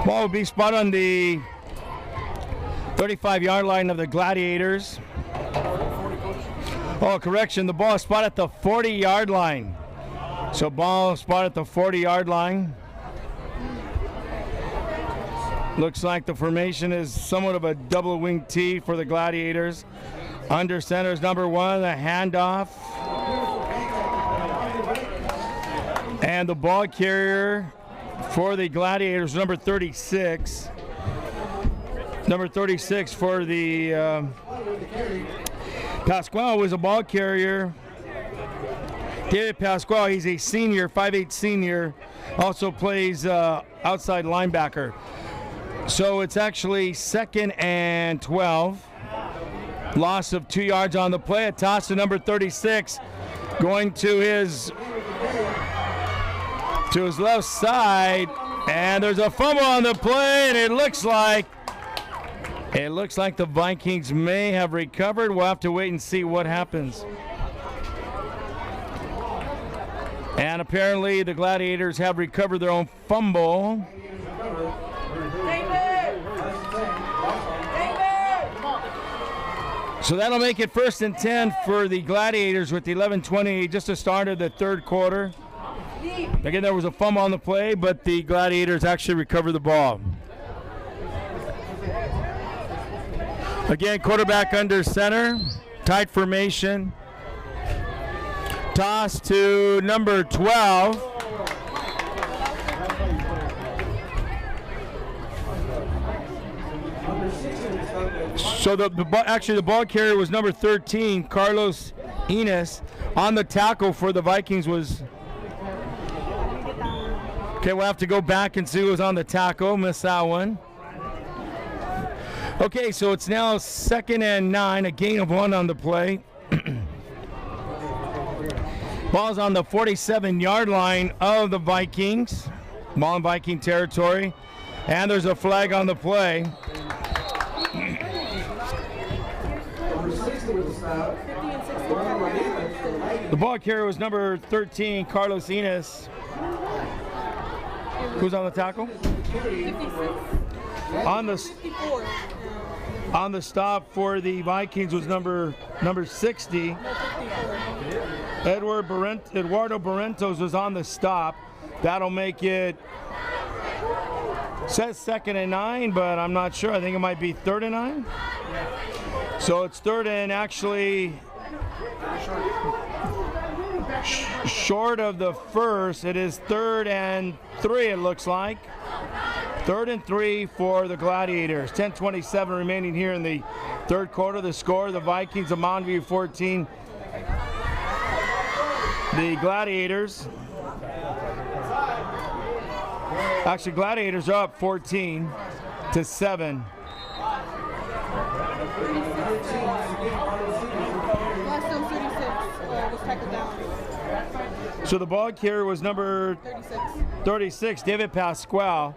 Ball will be spot on the 35-yard line of the Gladiators. Oh, correction, the ball is spot at the 40-yard line. So ball spot at the 40-yard line. Looks like the formation is somewhat of a double wing T for the Gladiators. Under center is number 1, the handoff. And the ball carrier for the Gladiators, number 36. Number 36 for the Pasquale was a ball carrier. David Pasquale, he's a senior, 5'8" senior, also plays outside linebacker. So it's actually 2nd and 12. Loss of 2 yards on the play. A toss to number 36, going to his left side, and there's a fumble on the play, and it looks like the Vikings may have recovered. We'll have to wait and see what happens. And apparently the Gladiators have recovered their own fumble. So that'll make it 1st and 10 for the Gladiators with the 11:20 just to start of the third quarter. Again, there was a fumble on the play, but the Gladiators actually recovered the ball. Again, quarterback under center, tight formation. Toss to number 12. So actually the ball carrier was number 13, Carlos Enes. On the tackle for the Vikings was... Okay, we'll have to go back and see who was on the tackle. Missed that one. Okay, so it's now 2nd and 9, a gain of 1 on the play. Ball's on the 47-yard line of the Vikings. Ball in Viking territory. And there's a flag on the play. The ball carrier was number 13, Carlos Enos. Who's on the tackle? 56. On the 54. on the stop for the Vikings was number 60. No, 54. Eduardo Barrentos was on the stop. That'll make it, says 2nd and 9, but I'm not sure. I think it might be 3rd and 9. So it's 3rd and actually short of the first. It is 3rd and 3, it looks like. 3rd and 3 for the Gladiators. 10:27 remaining here in the third quarter. The score, the Vikings of Monte 14. The Gladiators. Actually, Gladiators are up 14-7. Gladstone 36 was tackled down. So the ball carrier was number 36, David Pasquale.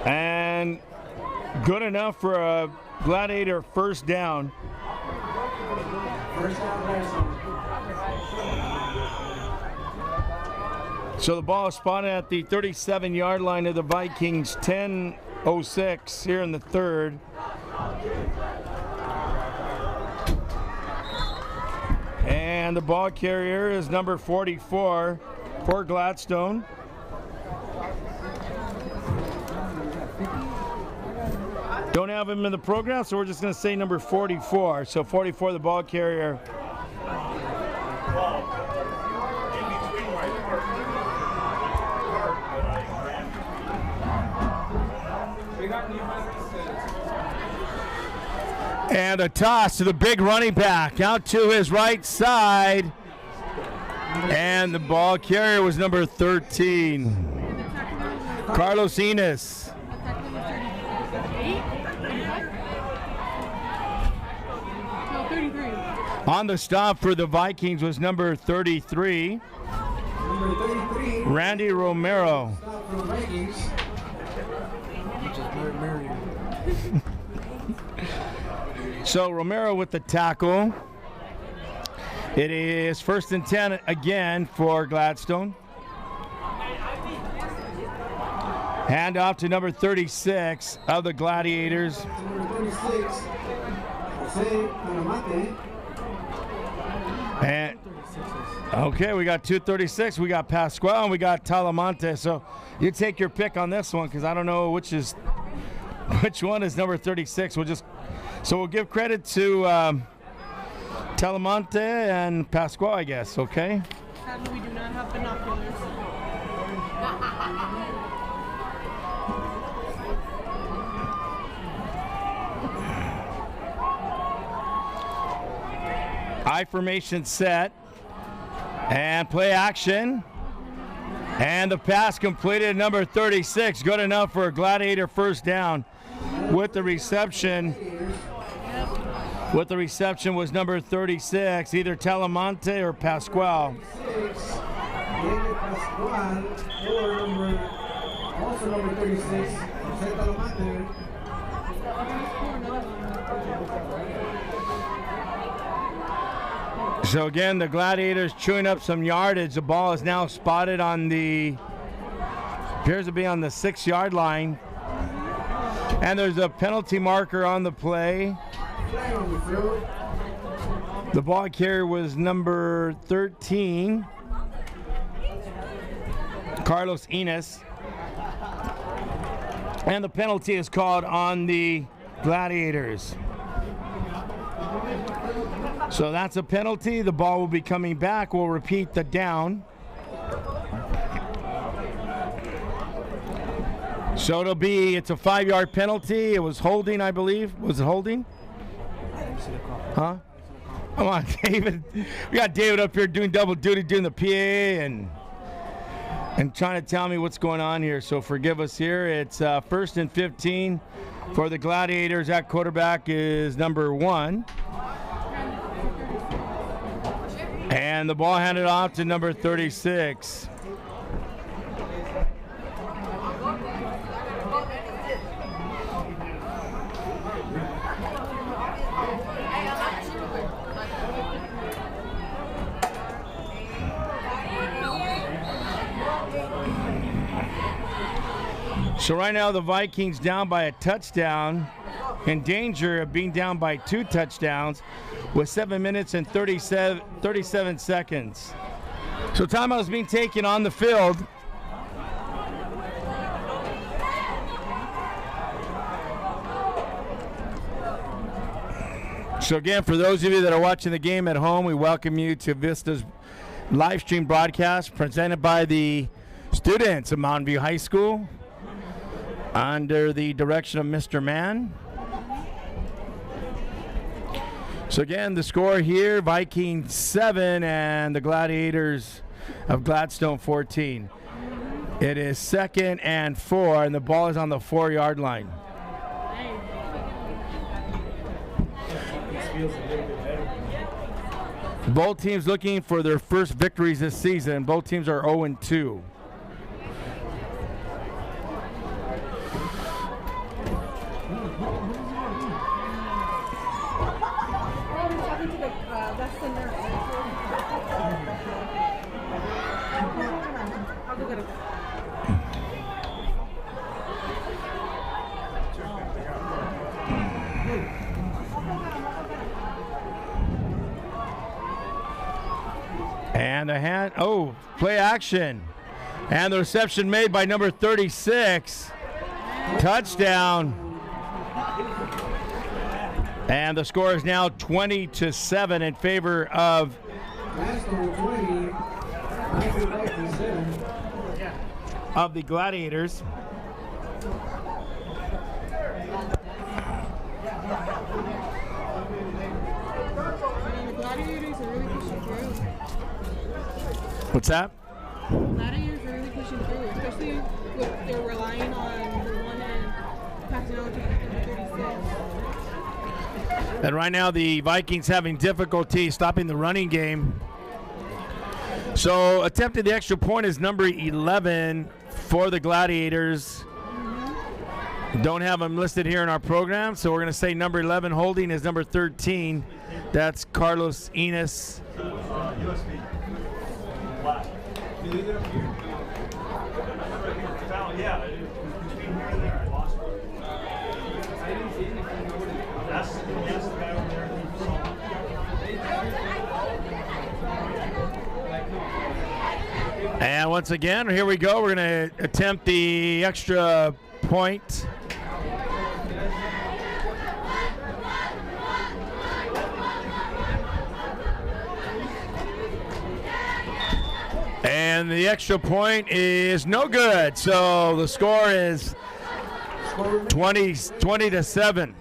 And good enough for a Gladiator first down. So the ball is spotted at the 37-yard line of the Vikings. 10:06 here in the third. And the ball carrier is number 44 for Gladstone. Don't have him in the program, so we're just going to say number 44. So 44, the ball carrier. And a toss to the big running back out to his right side. And the ball carrier was number 13, Carlos Enos. On the stop for the Vikings was number 33, Randy Romero. So Romero with the tackle. It is 1st and 10 again for Gladstone. Hand off to number 36 of the Gladiators. And okay, we got 236. We got Pasquale and we got Talamonte. So you take your pick on this one because I don't know which one is number 36. We'll give credit to Talamonte and Pasquale, I guess. Okay. Sadly, we do not have binoculars. I formation set and play action, and the pass completed. Number 36, good enough for a Gladiator first down. With the reception was number 36, either Talamonte or Pasquale. Also number 36, Talamonte. So again, the Gladiators chewing up some yardage. The ball is now spotted on appears to be on the 6-yard line. And there's a penalty marker on the play. The ball carrier was number 13, Carlos Enos. And the penalty is called on the Gladiators. So that's a penalty. The ball will be coming back. We'll repeat the down. So it's a 5-yard penalty. It was holding, I believe. Was it holding? Huh? Come on, David. We got David up here doing double duty, doing the PA and trying to tell me what's going on here. So forgive us here. It's 1st and 15 for the Gladiators. At quarterback is number 1. And the ball handed off to number 36. So right now the Vikings down by a touchdown, in danger of being down by 2 touchdowns with 7 minutes and 37 seconds. So timeout is being taken on the field. So again, for those of you that are watching the game at home, we welcome you to Vista's live stream broadcast presented by the students of Mountain View High School under the direction of Mr. Mann. So again, the score here, Vikings 7 and the Gladiators of Gladstone 14. It is 2nd and 4, and the ball is on the 4-yard line. Both teams looking for their first victories this season. Both teams are 0-2. And a hand, play action. And the reception made by number 36. Touchdown. And the score is now 20-7 in favor of the Gladiators. What's that? Gladiators are really pushing through, especially with they're relying on the one and passing out to number 36. And right now the Vikings having difficulty stopping the running game. So attempting the extra point is number 11 for the Gladiators. Don't have them listed here in our program, so we're going to say number 11 holding is number 13. That's Carlos Enos. USB. Black. Yeah, between here and there, I lost one. I didn't see anything. That's the guy over there. And once again, here we go. We're going to attempt the extra point. And the extra point is no good. So the score is 20-7.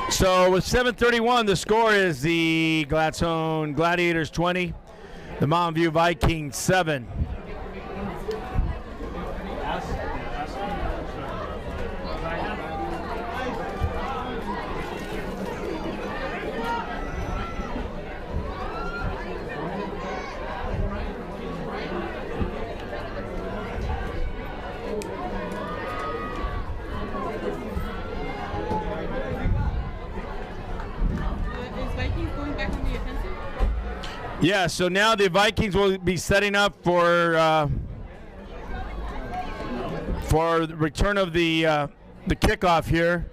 So with 7:31, the score is the Gladstone Gladiators 20, the Mountain View Vikings 7. Yeah, so now the Vikings will be setting up for the return of the kickoff here.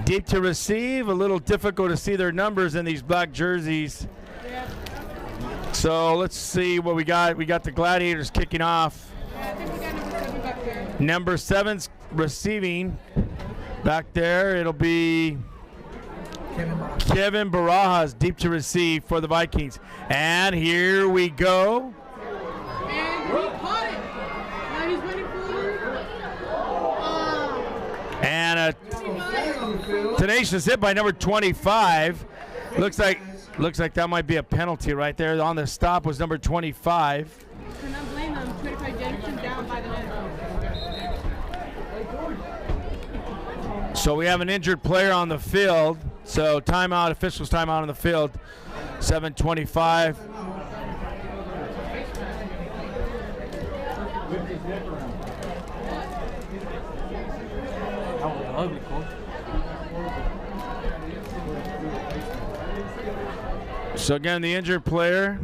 Deep to receive, a little difficult to see their numbers in these black jerseys. Yeah. So let's see what we got. We got the Gladiators kicking off. Yeah, I think we got number 7 back there. Number 7's receiving back there. It'll be Kevin Barajas deep to receive for the Vikings. And here we go. And he caught it. Now he's running forward. And a tenacious hit by number 25. Looks like that might be a penalty right there. On the stop was number 25. Cannot blame them. 25 Jensen down by the net. So we have an injured player on the field. So timeout, officials timeout on the field. 7:25. Ugly, coach. So again, the injured player.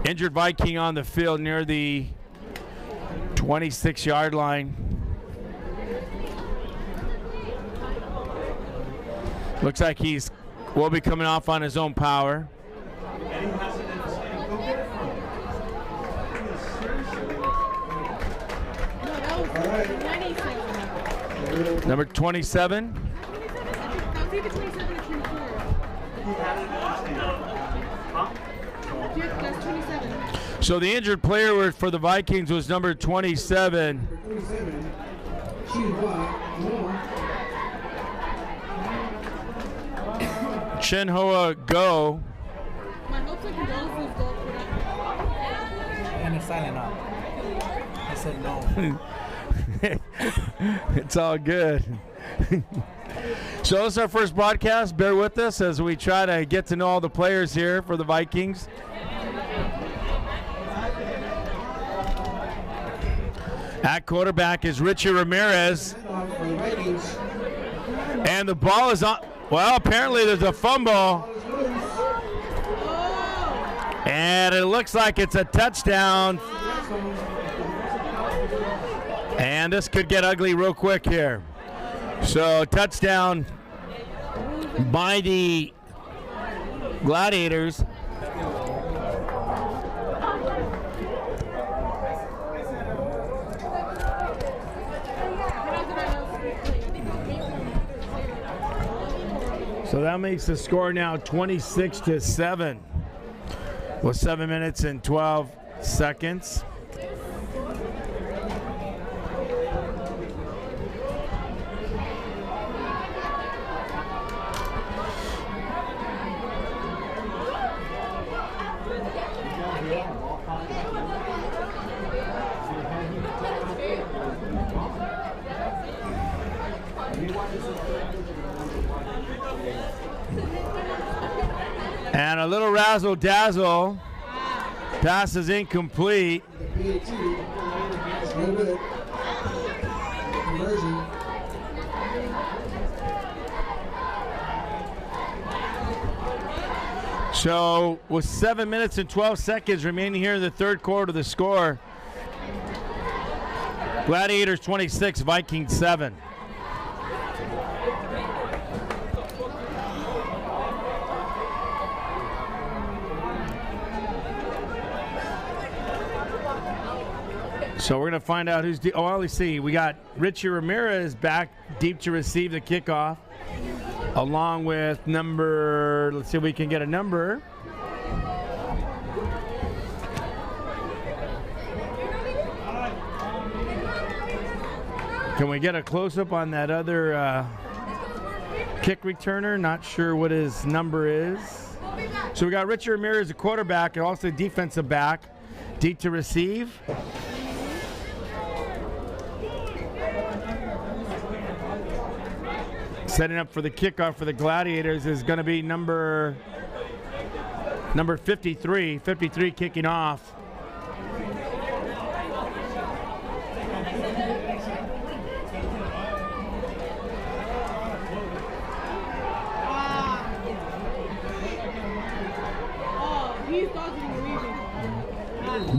Injured Viking on the field near the 26-yard line. Looks like will be coming off on his own power. Number 27. So the injured player for the Vikings was number 27. Chinhoa Go. And it's silent out. I said no. It's all good. So this is our first broadcast. Bear with us as we try to get to know all the players here for the Vikings. At quarterback is Richie Ramirez. And the ball is on. Well, apparently there's a fumble. And it looks like it's a touchdown. And this could get ugly real quick here. So touchdown by the Gladiators. So that makes the score now 26-7 with 7 minutes and 12 seconds. And a little razzle-dazzle. Pass is incomplete. So with 7 minutes and 12 seconds remaining here in the third quarter, the score: Gladiators 26, Vikings 7. So we're going to find out who's deep. Oh, let's see. We got Richie Ramirez back deep to receive the kickoff, along with number, let's see if we can get a number. Can we get a close-up on that other kick returner? Not sure what his number is. So we got Richie Ramirez, a quarterback, and also a defensive back, deep to receive. Setting up for the kickoff for the Gladiators is going to be number 53. 53 kicking off.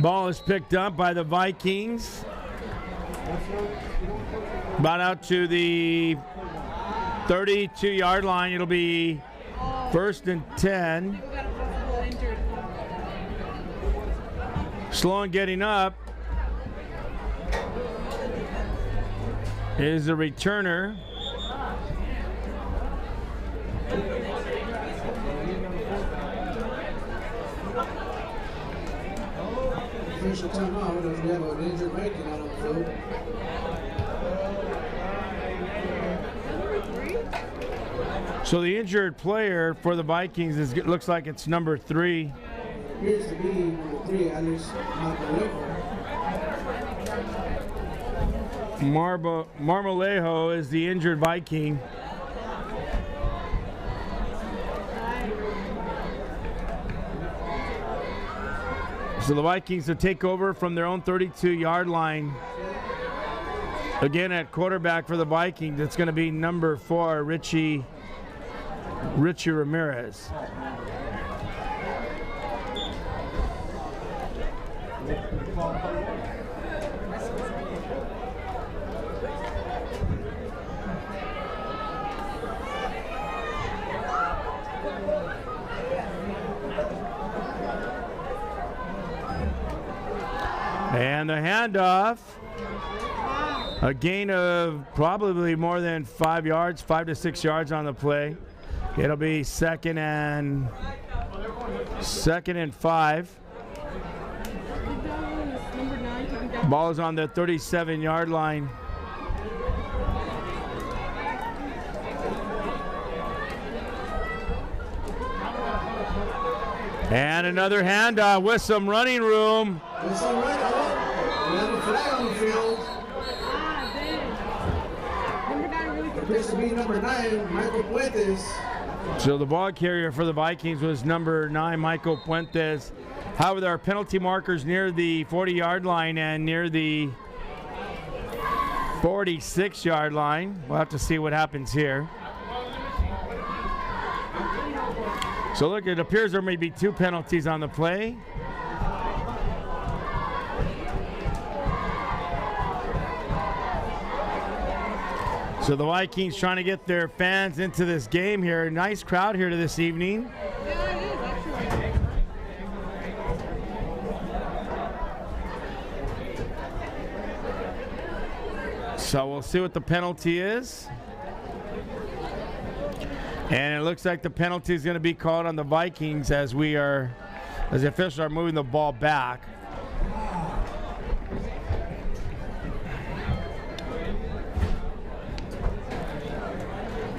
Ball is picked up by the Vikings. About out to the 32-yard line. It'll be 1st and 10. Slow and getting up is the returner. Official timeout as we have an injured Viking out on the field. So the injured player for the Vikings looks like it's number 3. Appears to be number 3, Alex Monte. Marmolejo is the injured Viking. So the Vikings will take over from their own 32-yard line. Again, at quarterback for the Vikings, it's going to be number 4, Richie Ramirez. And the handoff, a gain of probably more than 5 yards, 5 to 6 yards on the play. It'll be second and 5. Ball is on the 37-yard line. And another handoff with some running room. It's all right. We have a flag on the field. Appears to be number 9, Michael Puentes. So the ball carrier for the Vikings was number 9, Michael Puentes. However, there are penalty markers near the 40-yard line and near the 46-yard line. We'll have to see what happens here. So look, it appears there may be 2 penalties on the play. So the Vikings trying to get their fans into this game here. Nice crowd here this evening. Yeah, it is actually. So we'll see what the penalty is. And it looks like the penalty is going to be called on the Vikings as the officials are moving the ball back.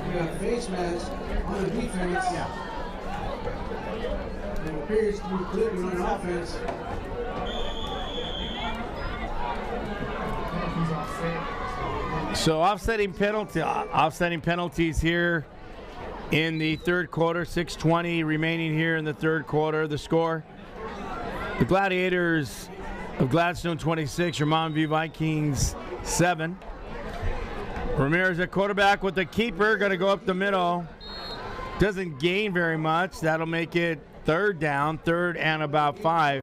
We got face mask on the defense. It appears to be clearly on offense. So offsetting penalties here in the third quarter. 6:20 remaining here in the third quarter. The score: the Gladiators of Gladstone 26, your Monte Vikings 7. Ramirez at quarterback with the keeper, going to go up the middle. Doesn't gain very much. That'll make it third down, third and about 5.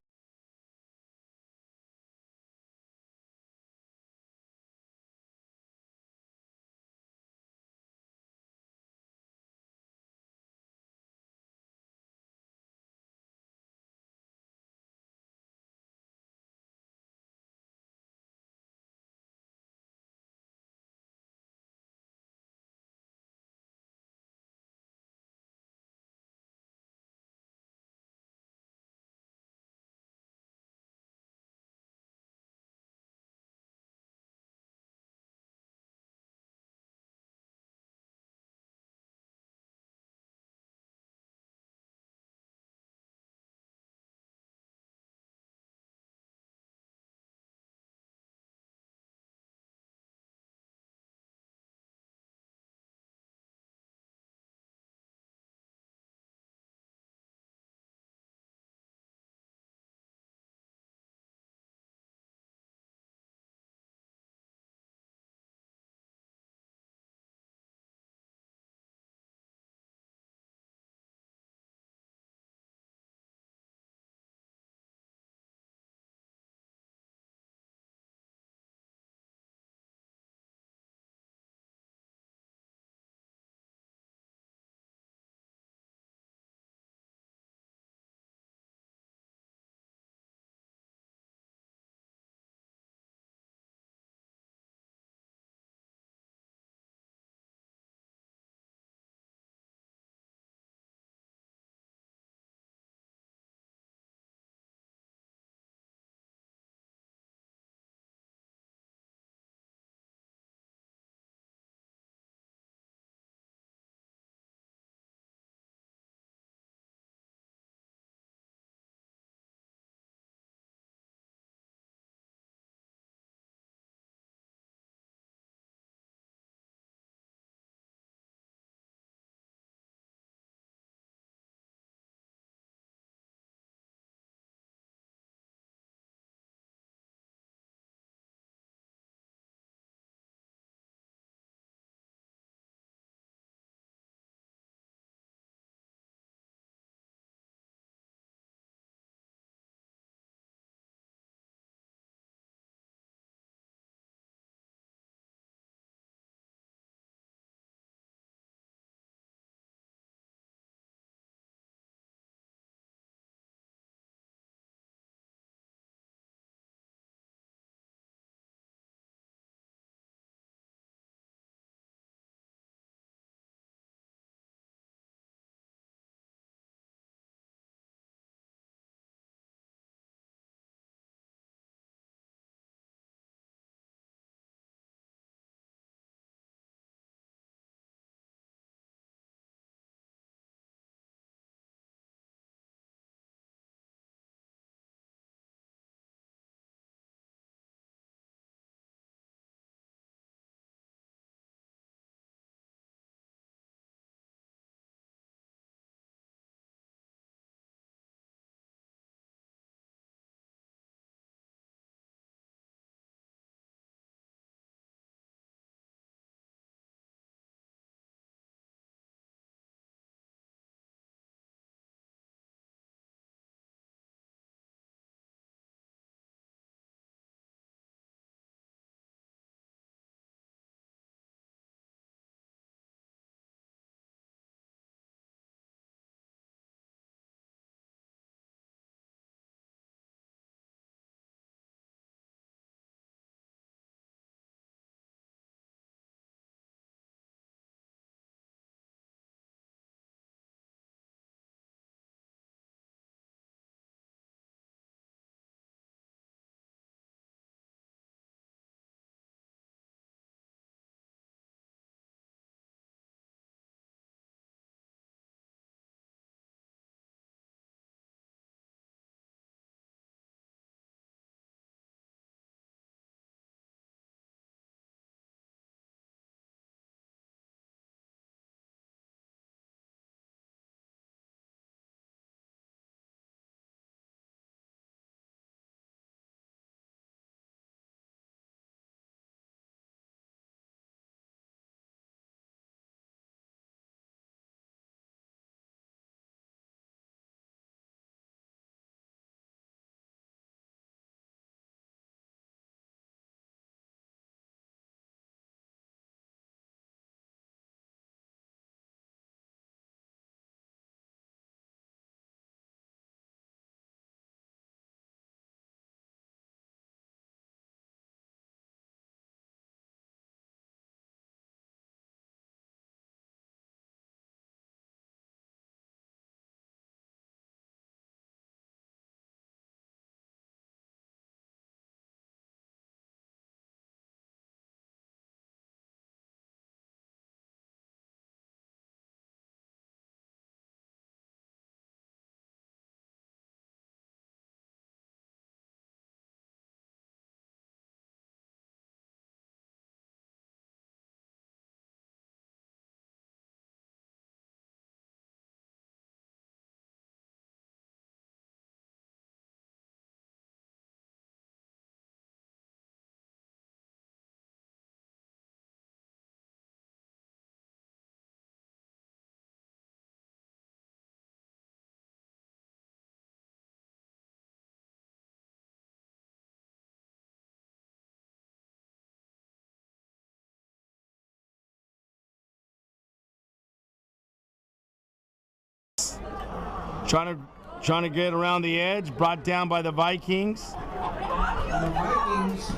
Ines trying to get around the edge, brought down by the Vikings. And the Vikings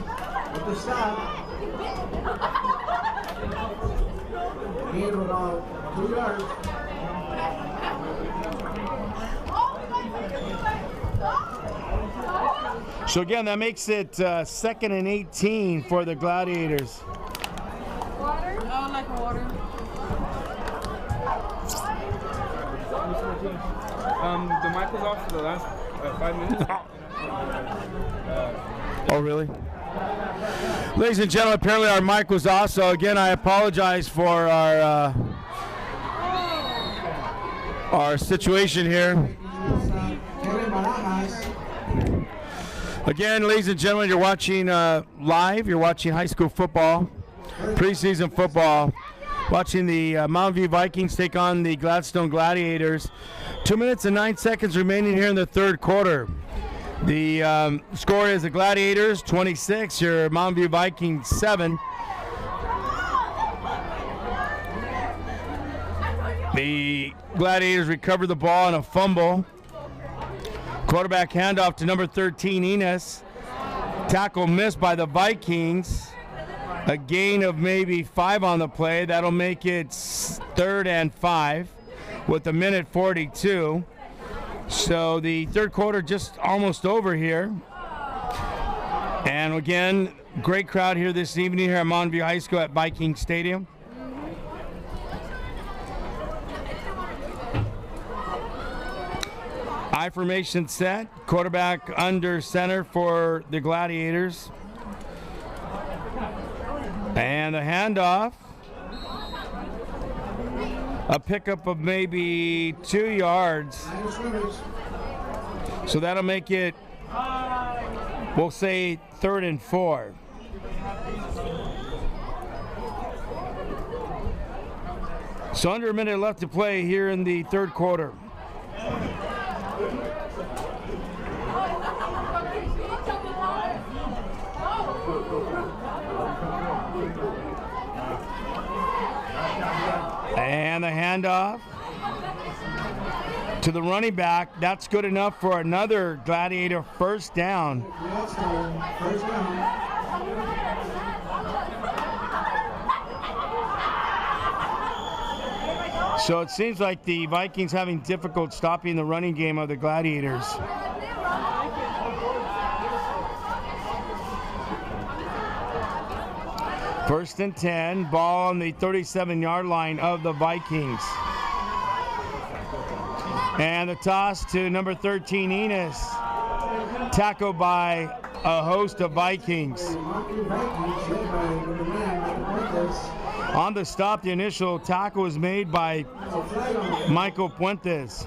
with the stop. Gain of about 2 yards. So again, that makes it 2nd and 18 for the Gladiators. Water? Oh, like water. The mic was off for the last 5 minutes. Oh, really? Ladies and gentlemen, apparently our mic was off, so again, I apologize for our situation here. Again, ladies and gentlemen, you're watching live. You're watching high school football, preseason football. Watching the Mountain View Vikings take on the Gladstone Gladiators. 2 minutes and 9 seconds remaining here in the third quarter. The score is the Gladiators 26, your Mountain View Vikings 7. The Gladiators recover the ball on a fumble. Quarterback handoff to number 13, Ines. Tackle missed by the Vikings. A gain of maybe 5 on the play. That'll make it 3rd and 5 with 1:42. So the third quarter just almost over here. And again, great crowd here this evening here at Mountain View High School at Vikings Stadium. I formation set. Quarterback under center for the Gladiators. And a handoff. A pickup of maybe 2 yards. So that'll make it, we'll say, 3rd and 4. So under a minute left to play here in the third quarter. And the handoff to the running back. That's good enough for another Gladiator first down. So it seems like the Vikings having difficult stopping the running game of the Gladiators. First and 10, ball on the 37-yard line of the Vikings. And the toss to number 13, Ines. Tackled by a host of Vikings. On the stop, the initial tackle was made by Michael Puentes.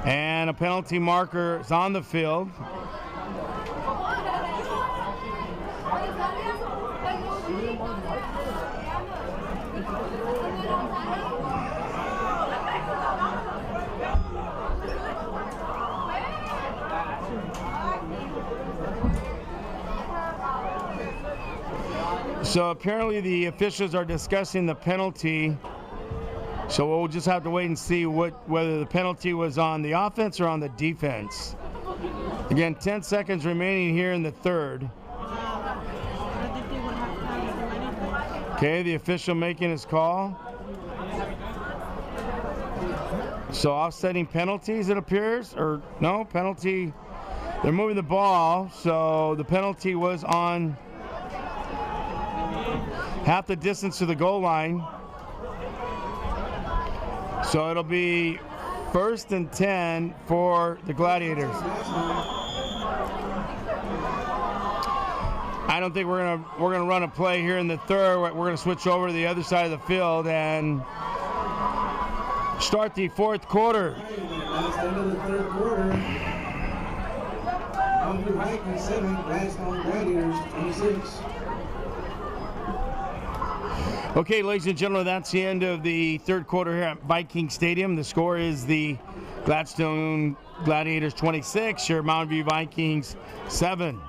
And a penalty marker is on the field. So apparently the officials are discussing the penalty. So we'll just have to wait and see whether the penalty was on the offense or on the defense. Again, 10 seconds remaining here in the third. Okay, the official making his call. So offsetting penalties, it appears, or no, penalty. They're moving the ball, so the penalty was on half the distance to the goal line. So it'll be 1st and 10 for the Gladiators. I don't think we're gonna run a play here in the third. We're gonna switch over to the other side of the field and start the fourth quarter. That's the end of the third quarter. Mountain View Vikings 7, Gladstone Gladiators 26. Okay, ladies and gentlemen, that's the end of the third quarter here at Viking Stadium. The score is the Gladstone Gladiators 26, your Mountain View Vikings 7.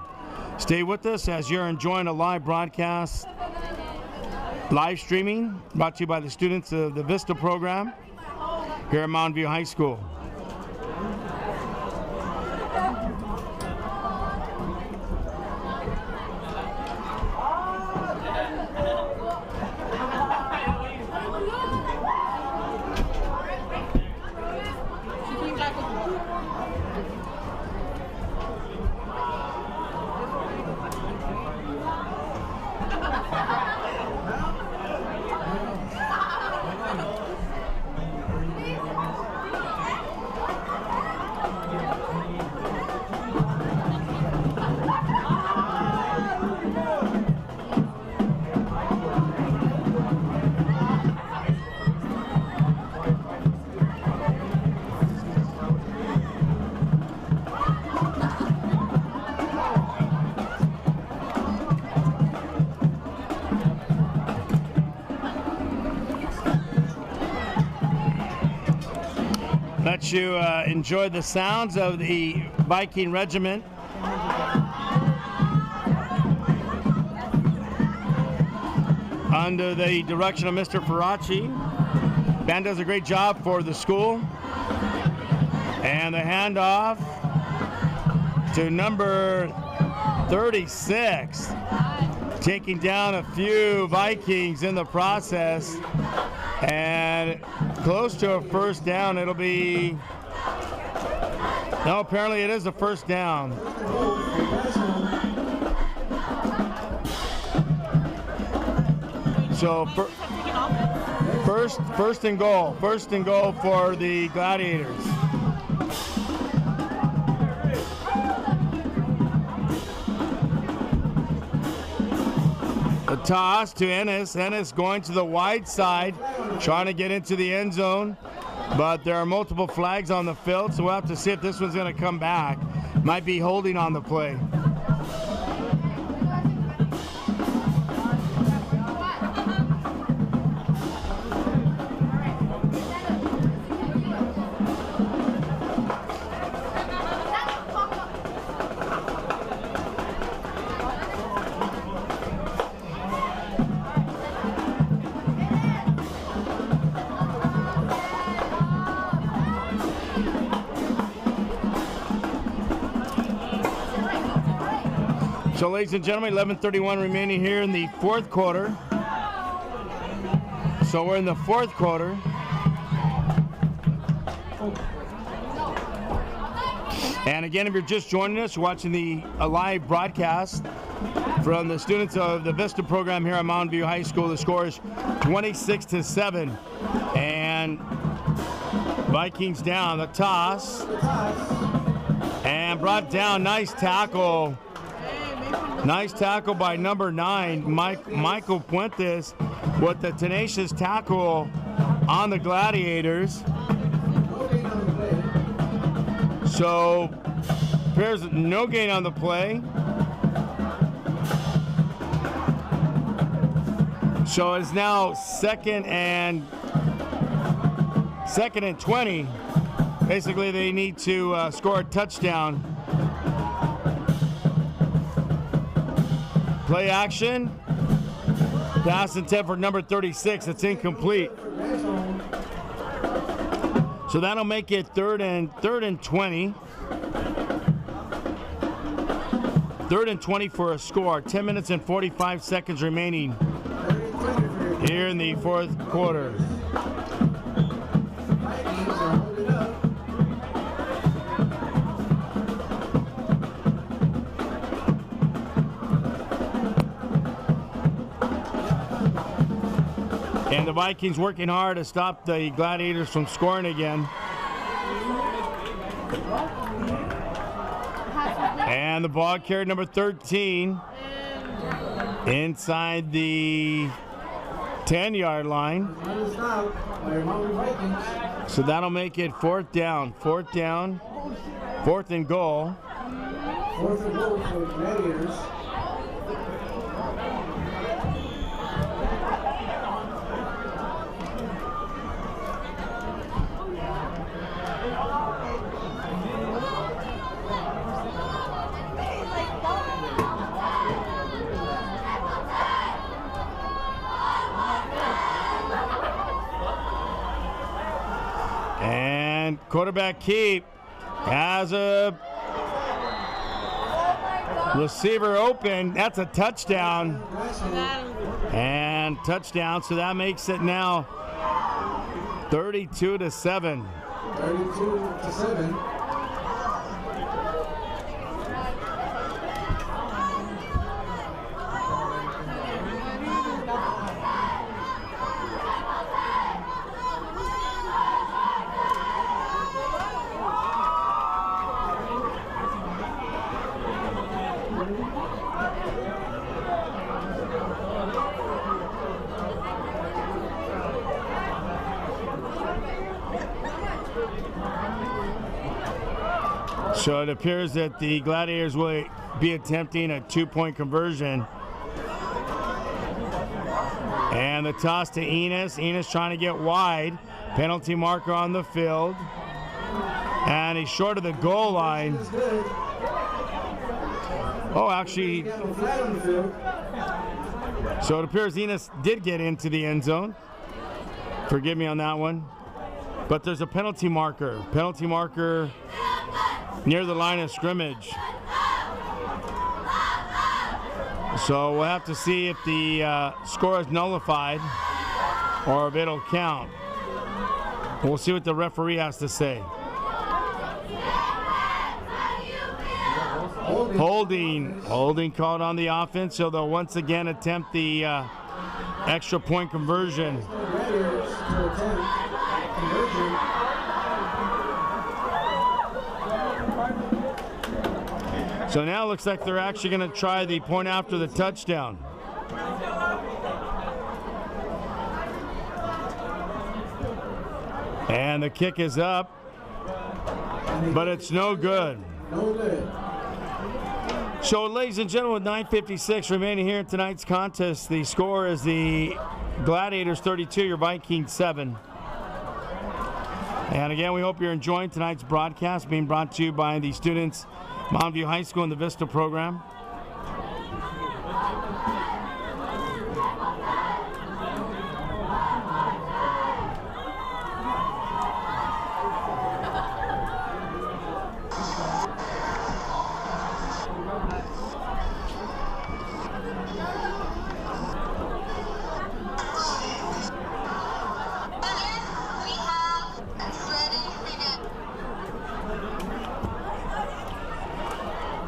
Stay with us as you're enjoying a live broadcast, live streaming, brought to you by the students of the Vista program. here at Mountain View High School. Let you enjoy the sounds of the Viking regiment. Under the direction of Mr. Faraci. Band does a great job for the school. And the handoff to number 36. Taking down a few Vikings in the process. And close to a first down. It'll be... No, apparently it is a first down. So first and goal. First and goal for the Gladiators. The toss to Ennis. Ennis going to the wide side, trying to get into the end zone. But there are multiple flags on the field, so we'll have to see if this one's going to come back. Might be holding on the play. So, ladies and gentlemen, 11:31 remaining here in the fourth quarter. So we're in the fourth quarter. And again, if you're just joining us, watching the live broadcast from the students of the Vista program here at Mountain View High School, the score is 26-7. And Vikings down, the toss. And brought down, nice tackle. Nice tackle by number 9, Michael Puentes, with the tenacious tackle on the Gladiators. So, there's no gain on the play. So it's now second and 20. Basically, they need to score a touchdown. Play action. Pass intent for number 36. It's incomplete. So that'll make it third and 20. Third and 20 for a score. 10 minutes and 45 seconds remaining here in the fourth quarter. And the Vikings working hard to stop the Gladiators from scoring again. And the ball carried number 13 inside the 10-yard line. So that'll make it fourth down. Fourth and goal. Fourth and goal for the Gladiators. And quarterback keep has a receiver open. That's a touchdown. And touchdown. So that makes it now 32-7. 32-7. So it appears that the Gladiators will be attempting a 2-point conversion. And the toss to Enos. Enos trying to get wide. Penalty marker on the field. And he's short of the goal line. Oh, actually. So it appears Enos did get into the end zone. Forgive me on that one. But there's a penalty marker. Penalty marker near the line of scrimmage. So we'll have to see if the score is nullified or if it'll count. We'll see what the referee has to say. Holding called on the offense, so they'll once again attempt the extra point conversion. So now it looks like they're actually going to try the point after the touchdown. And the kick is up, but it's no good. So, ladies and gentlemen, with 9:56 remaining here in tonight's contest, the score is the Gladiators 32, your Vikings 7. And again, we hope you're enjoying tonight's broadcast, being brought to you by the students Mountain View High School and the Vista program.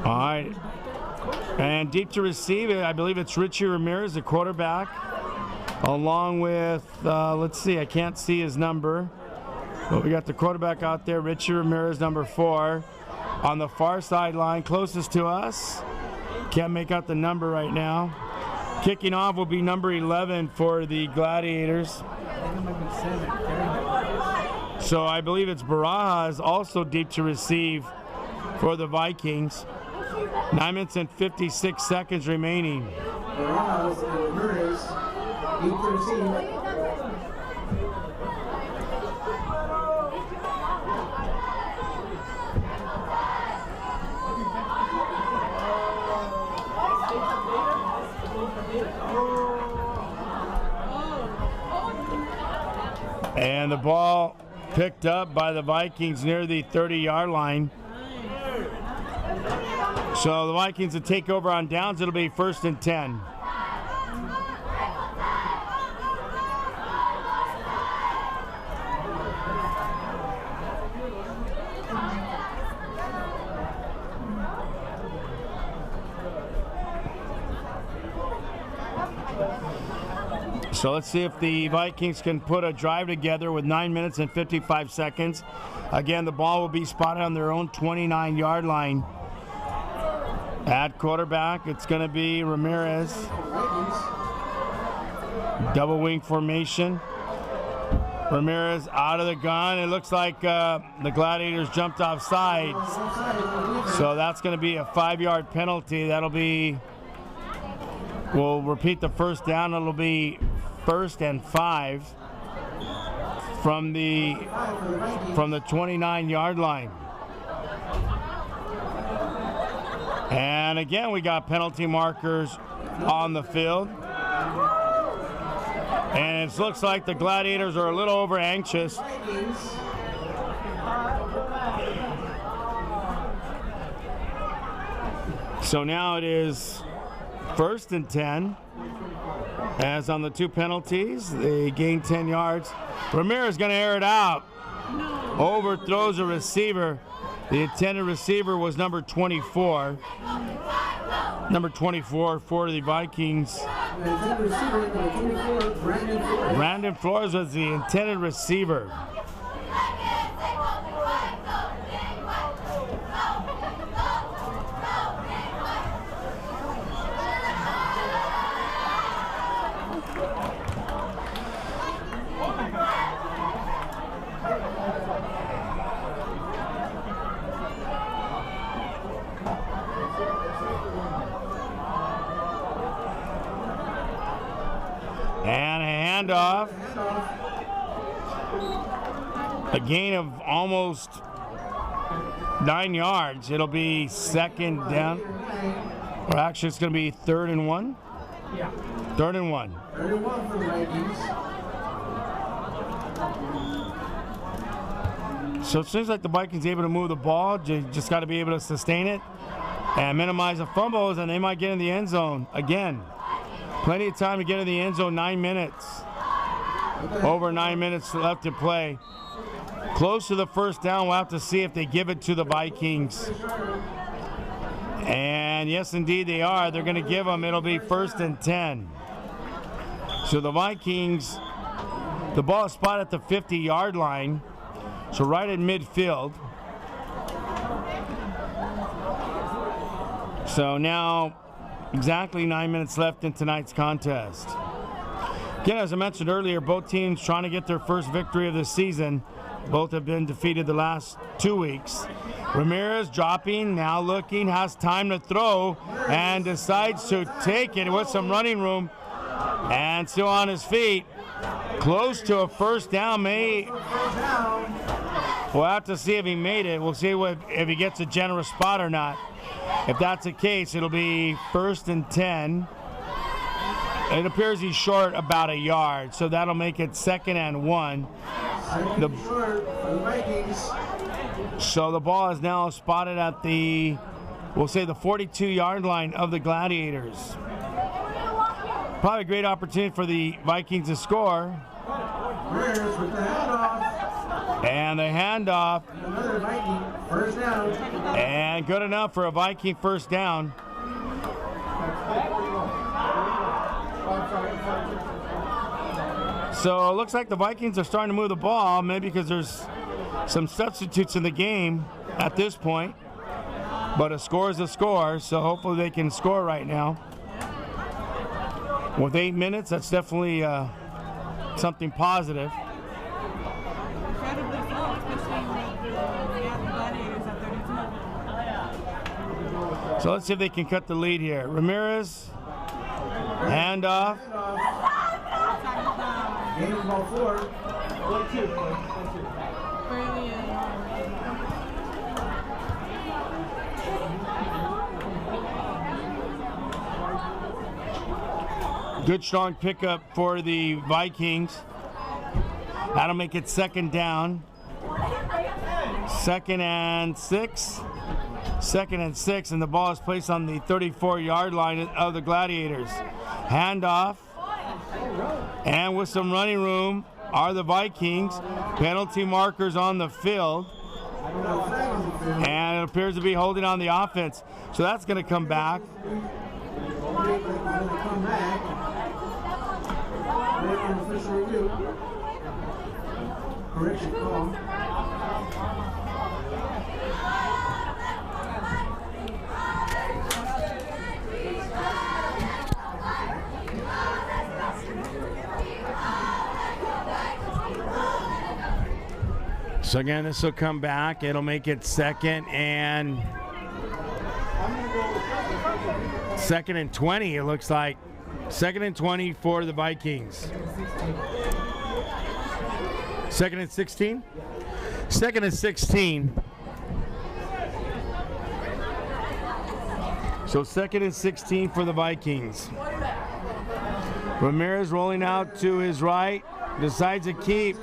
All right, and deep to receive, I believe it's Richie Ramirez, the quarterback, along with, let's see, I can't see his number, but we got the quarterback out there, Richie Ramirez, number 4, on the far sideline, closest to us. Can't make out the number right now. Kicking off will be number 11 for the Gladiators. So I believe it's Barajas, also deep to receive for the Vikings. 9 minutes and 56 seconds remaining. And the ball picked up by the Vikings near the 30-yard line. So the Vikings will take over on downs. It'll be 1st and 10. So let's see if the Vikings can put a drive together with 9 minutes and 55 seconds. Again, the ball will be spotted on their own 29-yard line. At quarterback, it's going to be Ramirez. Double wing formation. Ramirez out of the gun. It looks like the Gladiators jumped off sides. So that's going to be a 5-yard penalty. That'll be, we'll repeat the first down. It'll be 1st and 5 from the 29-yard line. And again, we got penalty markers on the field. And it looks like the Gladiators are a little over anxious. So now it is 1st and 10. As on the 2 penalties, they gain 10 yards. Ramirez going to air it out. Overthrows a receiver. The intended receiver was number 24. Number 24 for the Vikings. Brandon Flores was the intended receiver. And a handoff. A gain of almost 9 yards. It'll be 2nd down. Or actually, it's going to be 3rd and 1. Yeah. 3rd and 1. 3rd and 1 for the Vikings. So it seems like the Vikings able to move the ball. You just got to be able to sustain it and minimize the fumbles, and they might get in the end zone again. Plenty of time to get in the end zone. 9 minutes. Over 9 minutes left to play. Close to the 1st down. We'll have to see if they give it to the Vikings. And yes, indeed they are. They're going to give them. It'll be 1st and 10. So the Vikings, the ball is spotted at the 50-yard line. So right at midfield. So now exactly 9 minutes left in tonight's contest. Again, as I mentioned earlier, both teams trying to get their first victory of the season. Both have been defeated the last 2 weeks. Ramirez dropping, now looking, has time to throw, and decides to take it with some running room. And still on his feet. Close to a 1st down. We'll have to see if he made it. We'll see if he gets a generous spot or not. If that's the case, it'll be 1st and 10. It appears he's short about a yard, so that'll make it 2nd and 1. So the ball is now spotted at the, we'll say the 42-yard line of the Gladiators. Probably a great opportunity for the Vikings to score. And the handoff. Another Viking, 1st down. And good enough for a Viking 1st down. So it looks like the Vikings are starting to move the ball, maybe because there's some substitutes in the game at this point. But a score is a score, so hopefully they can score right now. With 8 minutes, that's definitely something positive. So let's see if they can cut the lead here. Ramirez, handoff. Game of ball 4. Good strong pickup for the Vikings. That'll make it 2nd down. 2nd and 6. 2nd and 6, and the ball is placed on the 34-yard line of the Gladiators. Handoff. And with some running room are the Vikings. Penalty markers on the field. And it appears to be holding on the offense. So that's going to come back. Correction call. So again, this will come back. It'll make it 2nd and 20. It looks like 2nd and 20 for the Vikings. 2nd and 16. 2nd and 16. So 2nd and 16 for the Vikings. Ramirez rolling out to his right, decides to keep.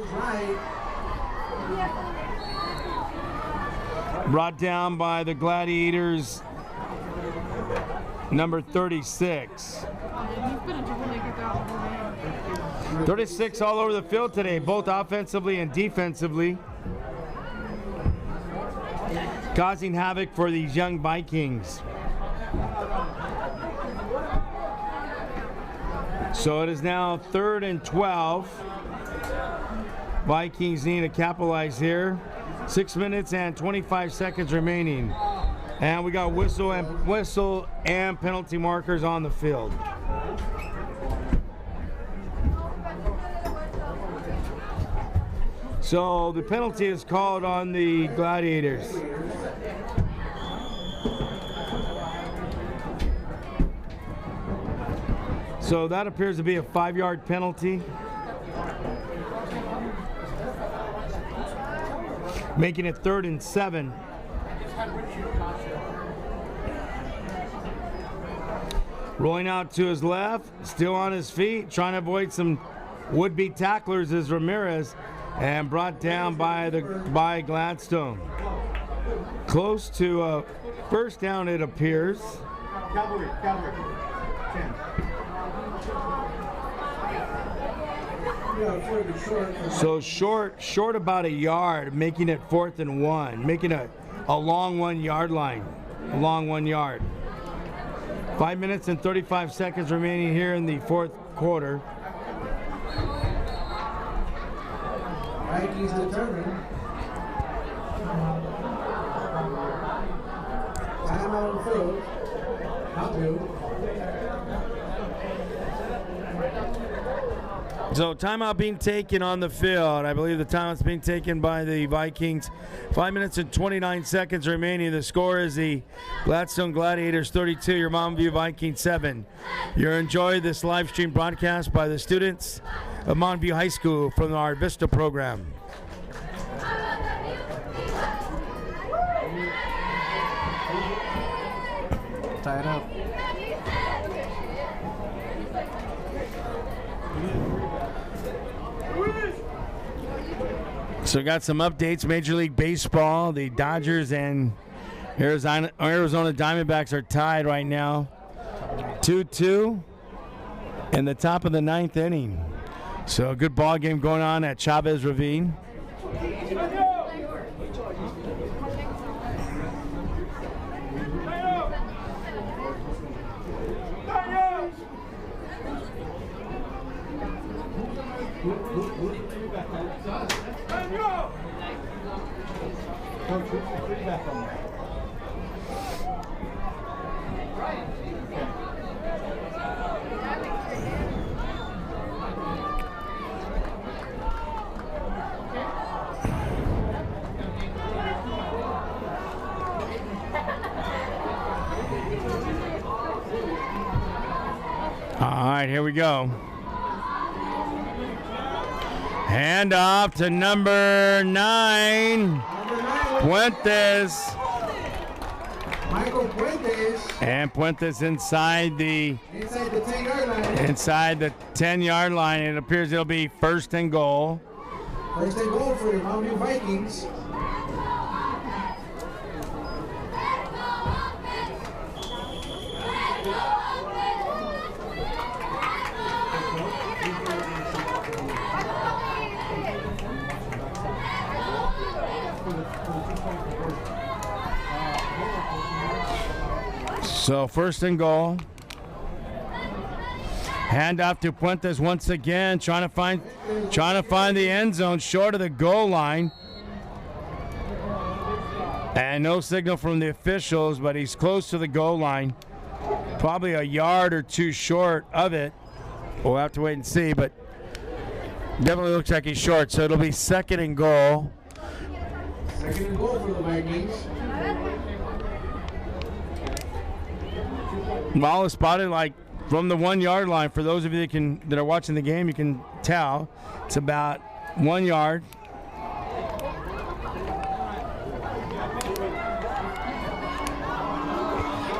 Brought down by the Gladiators number 36. He's been a troublemaker throughout the whole game. 36 all over the field today, both offensively and defensively, causing havoc for these young Vikings. So it is now 3rd and 12. Vikings need to capitalize here. 6 minutes and 25 seconds remaining. And we got whistle and penalty markers on the field. So the penalty is called on the Gladiators. So that appears to be a 5-yard penalty, making it 3rd and 7. Rolling out to his left, still on his feet, trying to avoid some would-be tacklers is Ramirez, and brought down by Gladstone. Close to a first down, it appears. Cavalry, 10. So short about a yard, making it 4th and 1, making a long 1 yard line, a long 1 yard. 5 minutes and 35 seconds remaining here in the 4th quarter. Vikings determined. Time out on the field. How to. So timeout being taken on the field. I believe the timeout's being taken by the Vikings. 5 minutes and 29 seconds remaining. The score is the Gladstone Gladiators 32, your Mountain View Vikings 7. You're enjoying this live stream broadcast by the students of Mountain View High School from our Vista program. Tie it up. So got some updates. Major League Baseball, the Dodgers and Arizona Diamondbacks are tied right now. 2-2 in the top of the 9th inning. So a good ball game going on at Chavez Ravine. All right, here we go. Hand off to number 9, Puentes. Michael Puentes. And Puentes inside the 10-yard line. Inside the 10-yard line. It appears it'll be 1st and goal. 1st and goal for the Mountain View Vikings. So 1st and goal. Hand off to Puentes once again, trying to find the end zone, short of the goal line. And no signal from the officials, but he's close to the goal line. Probably a yard or two short of it. We'll have to wait and see, but definitely looks like he's short. So it'll be 2nd and goal. 2nd and goal for the Vikings. Ball is spotted like from the 1 yard line. For those of you that are watching the game, you can tell it's about 1 yard.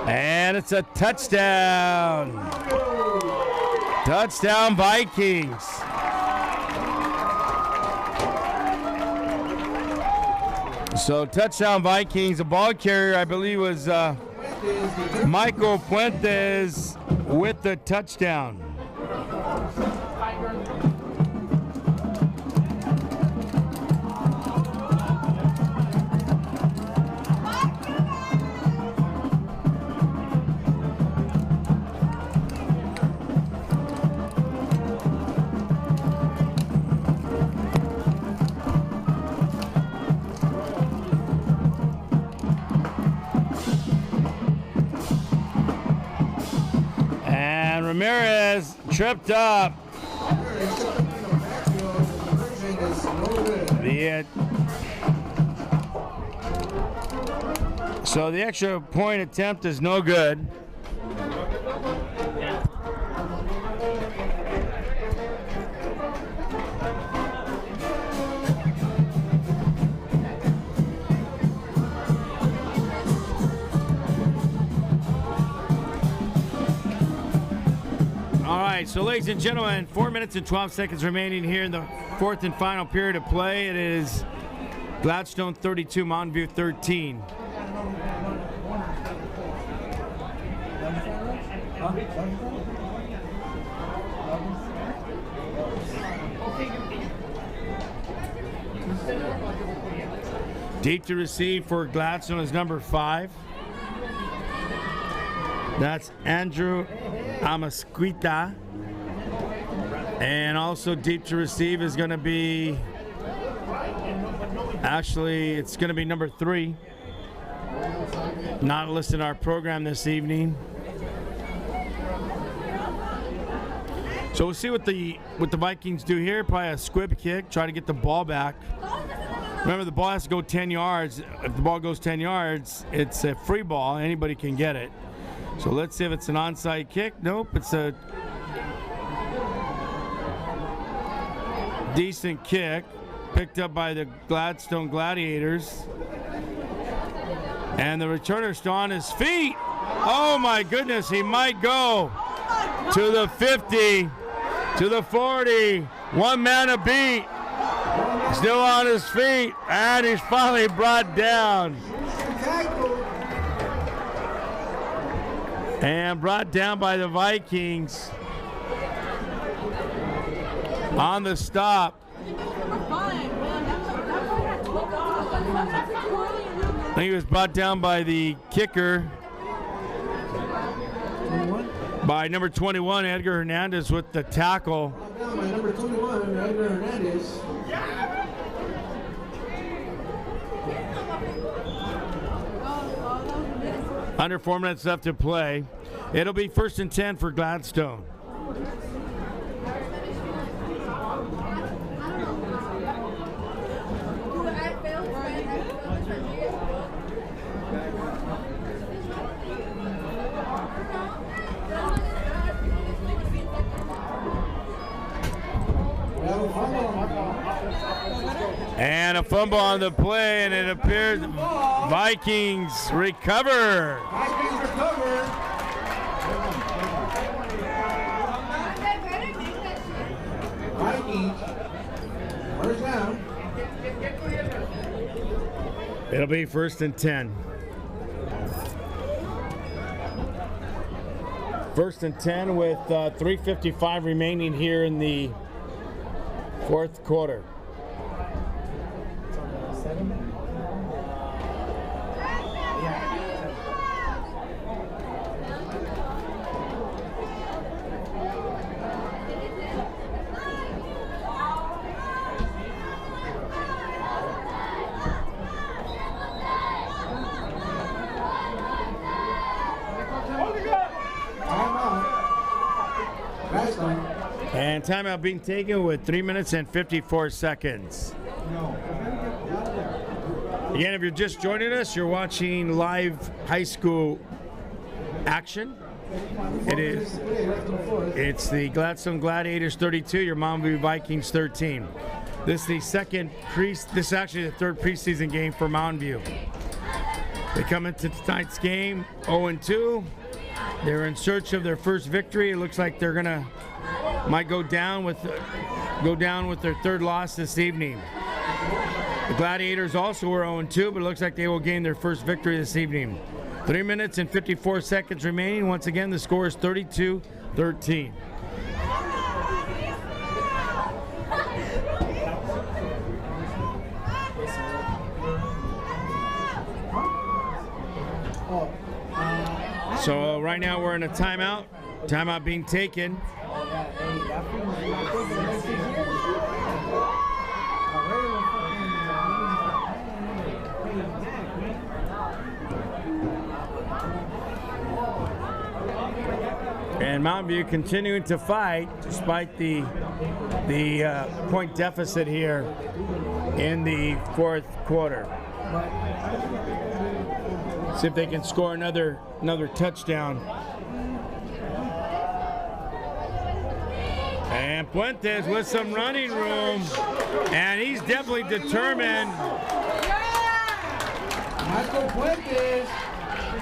And it's a touchdown. Touchdown Vikings. So touchdown Vikings. The ball carrier, I believe, was Michael Puentes with the touchdown. Ramirez tripped up. So the extra point attempt is no good. So, ladies and gentlemen, 4 minutes and 12 seconds remaining here in the fourth and final period of play. It is Gladstone 32, Mountain View 13. Deep to receive for Gladstone is number 5. That's Andrew Amasquita. And also deep to receive is going to be, actually, it's going to be number 3. Not listed in our program this evening. So we'll see what the Vikings do here. Probably a squib kick, try to get the ball back. Remember, the ball has to go 10 yards. If the ball goes 10 yards, it's a free ball. Anybody can get it. So let's see if it's an onside kick. Nope, it's a decent kick picked up by the Gladstone Gladiators. And the returner still on his feet. Oh my goodness, he might go to the 50, to the 40. One man a beat. Still on his feet, and he's finally brought down. And brought down by the Vikings on the stop. I think he was brought down by the kicker, by number 21, Edgar Hernandez, with the tackle. Down by number 21, Edgar Hernandez. Under 4 minutes left to play. It'll be 1st and 10 for Gladstone. And a fumble on the play, and it appears Vikings recover. Vikings recover. Vikings. First down. It'll be 1st and 10. 1st and 10 with 3:55 remaining here in the fourth quarter. And timeout being taken with 3 minutes and 54 seconds. Again, if you're just joining us, you're watching live high school action. It's the Gladstone Gladiators 32, your Mountain View Vikings 13. This is actually the third preseason game for Mountain View. They come into tonight's game 0-2. They're in search of their first victory. It looks like they're might go down with their third loss this evening. The Gladiators also were 0-2, but it looks like they will gain their first victory this evening. 3 minutes and 54 seconds remaining. Once again, the score is 32-13. So right now we're in a timeout. Timeout being taken. And Mountain View continuing to fight despite the point deficit here in the fourth quarter. See if they can score another touchdown. And Puentes with some running room, and he's definitely determined. Michael Puentes.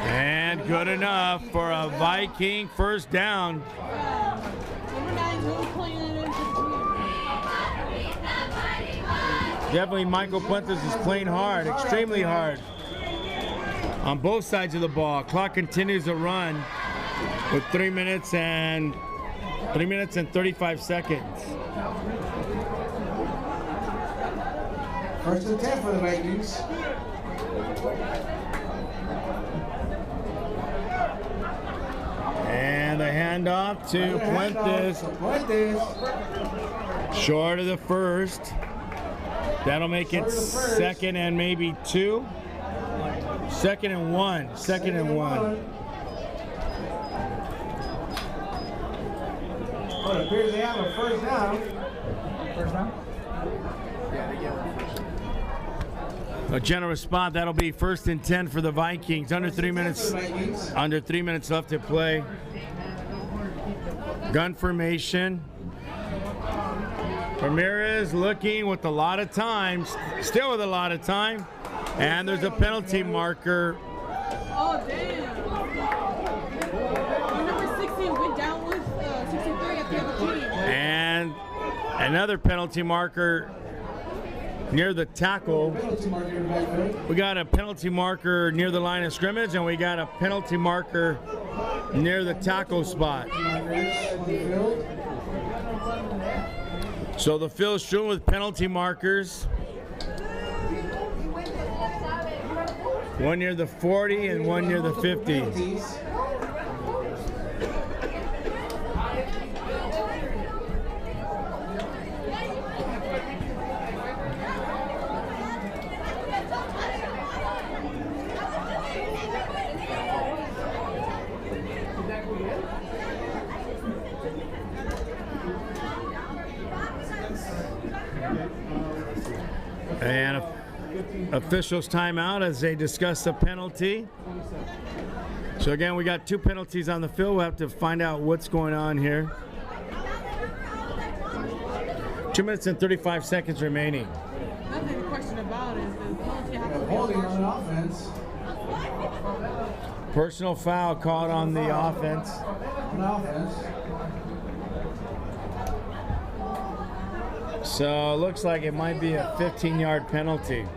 And good enough for a Viking first down. Definitely Michael Puentes is playing hard, extremely hard on both sides of the ball. Clock continues to run with 3 minutes and 35 seconds. First and 10 for the Vikings. And the handoff to Puentes. Short of the first. That'll make it second and maybe two. Second and one. Second and one. Well, it appears they have a first down. First down? A generous spot. That'll be first and 10 for the Vikings. Under 3 minutes. Under 3 minutes left to play. Gun formation. Ramirez looking with a lot of time. Still with a lot of time. And there's a penalty marker. Oh, damn. Number 16 went down with 63 at the other team. And another penalty marker near the tackle. We got a penalty marker near the line of scrimmage, and we got a penalty marker near the tackle spot. So the field's strewn with penalty markers. One near the 40 and one near the 50. And officials timeout as they discuss the penalty. So again, we got two penalties on the field. We'll have to find out what's going on here. 2 minutes and 35 seconds remaining. I think the question about is the penalty have to be Holding on the offense. Personal foul caught on the offense. On the offense. So it looks like it might be a 15-yard penalty.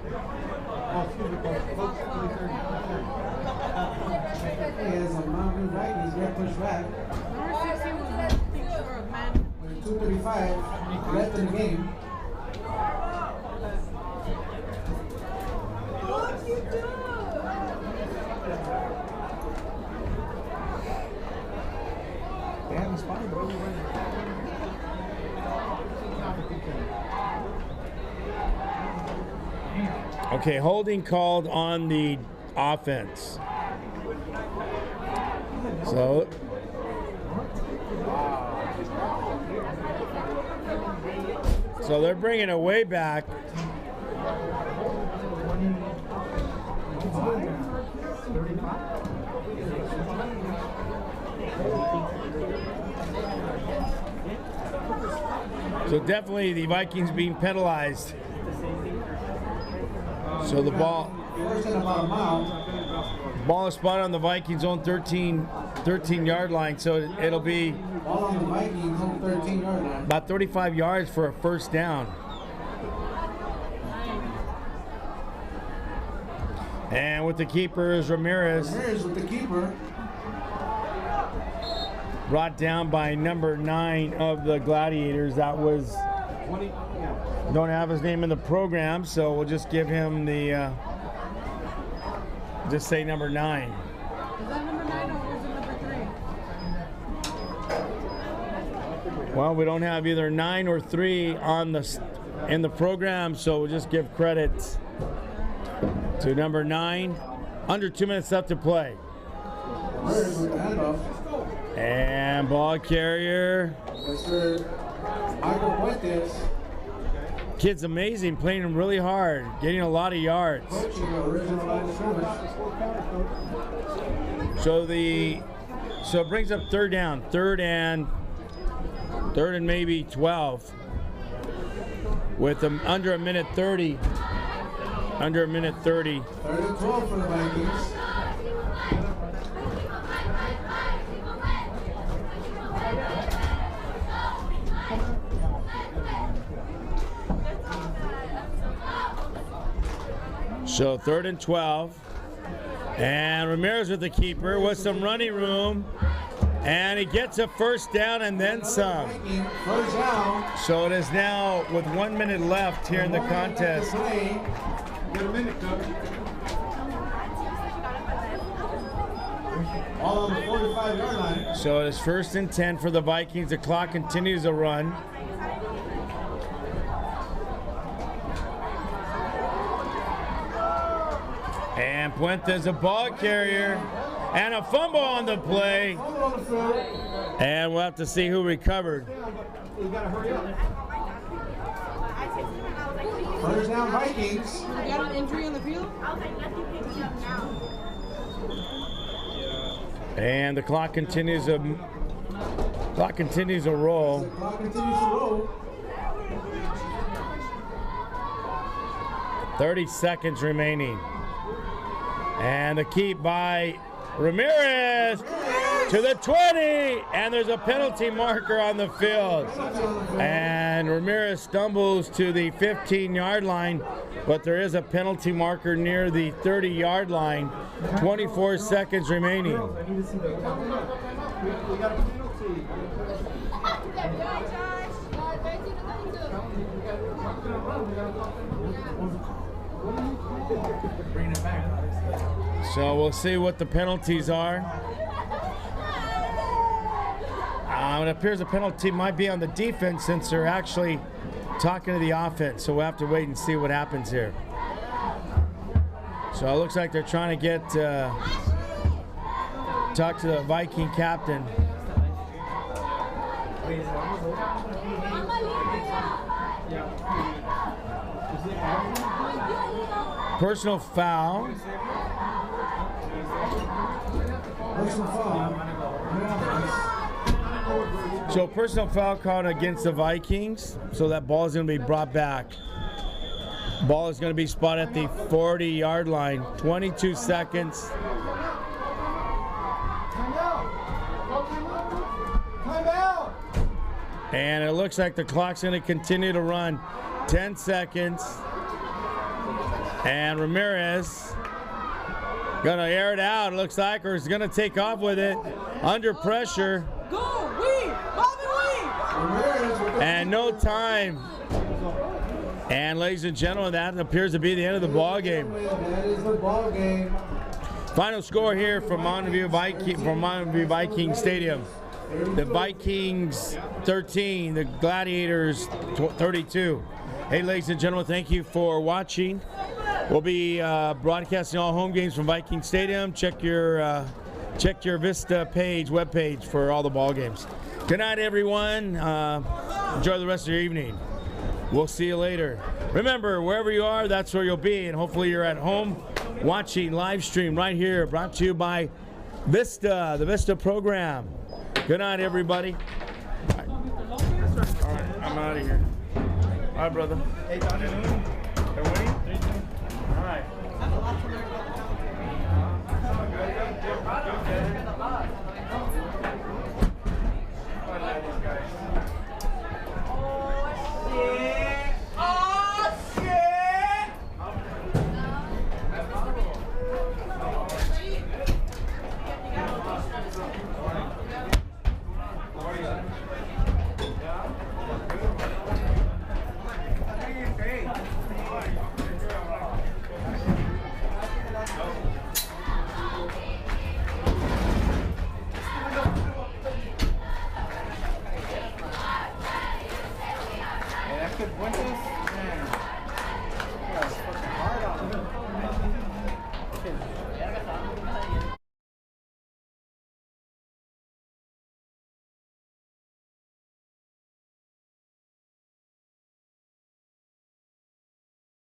As a Mountain Vikings get pushed back. Number 16 was, I think, short of man. With 2:35 left in the game. They haven't spotted the Okay, holding called on the offense. So they're bringing it way back. So definitely the Vikings being penalized. So the ball is spotted on the Vikings' own 13-yard line. So it'll be Ball on the Vikings on 13-yard line. about 35 yards for a first down. And with the keeper is Ramirez. Ramirez with the keeper. Brought down by number 9 of the Gladiators. That was, don't have his name in the program, so we'll just give him the, just say number 9. Is that number 9 or is it number 3? Well, we don't have either 9 or 3 on in the program, so we'll just give credit to number 9. Under 2 minutes left to play. And ball carrier. Kid's amazing, playing him really hard, getting a lot of yards. So it brings up third down, third and maybe 12, with them under a minute 30. Under a minute 30. 3rd and 12 for the Vikings. So 3rd and 12. And Ramirez with the keeper with some running room. And he gets a first down and then some. First down. So it is now with 1 minute left here in the contest. Get a minute, Coach. All on the 45-yard line. So it is 1st and 10 for the Vikings. The clock continues to run. And Puente's a ball carrier. And a fumble on the play. And we'll have to see who recovered. You gotta hurry up. First down, Vikings. You got an injury on the field? And the clock continues to roll. 30 seconds remaining. And the keep by Ramirez to the 20, and there's a penalty marker on the field. And Ramirez stumbles to the 15-yard line, but there is a penalty marker near the 30-yard line. 24 seconds remaining. So we'll see what the penalties are. It appears the penalty might be on the defense since they're actually talking to the offense. So we'll have to wait and see what happens here. So it looks like they're trying to get talk to the Viking captain. Personal foul. So personal foul called against the Vikings. So that ball is going to be brought back. Ball is going to be spotted at the 40-yard line. 22 seconds. And it looks like the clock's going to continue to run. 10 seconds. And Ramirez gonna air it out, it looks like, or is gonna take off with it under pressure. Go, we, Bobby, we! And no time. And ladies and gentlemen, that appears to be the end of the ball game. That is the ball game. Final score here from Monte Viking Stadium. The Vikings 13, the Gladiators 32. Hey, ladies and gentlemen, thank you for watching. We'll be broadcasting all home games from Viking Stadium. Check your Vista page, webpage for all the ball games. Good night, everyone. Enjoy the rest of your evening. We'll see you later. Remember, wherever you are, that's where you'll be, and hopefully you're at home watching live stream right here, brought to you by Vista, the Vista program. Good night, everybody. All right, I'm out of here. All right, brother. Hey, Johnny. Everybody? All right. left, and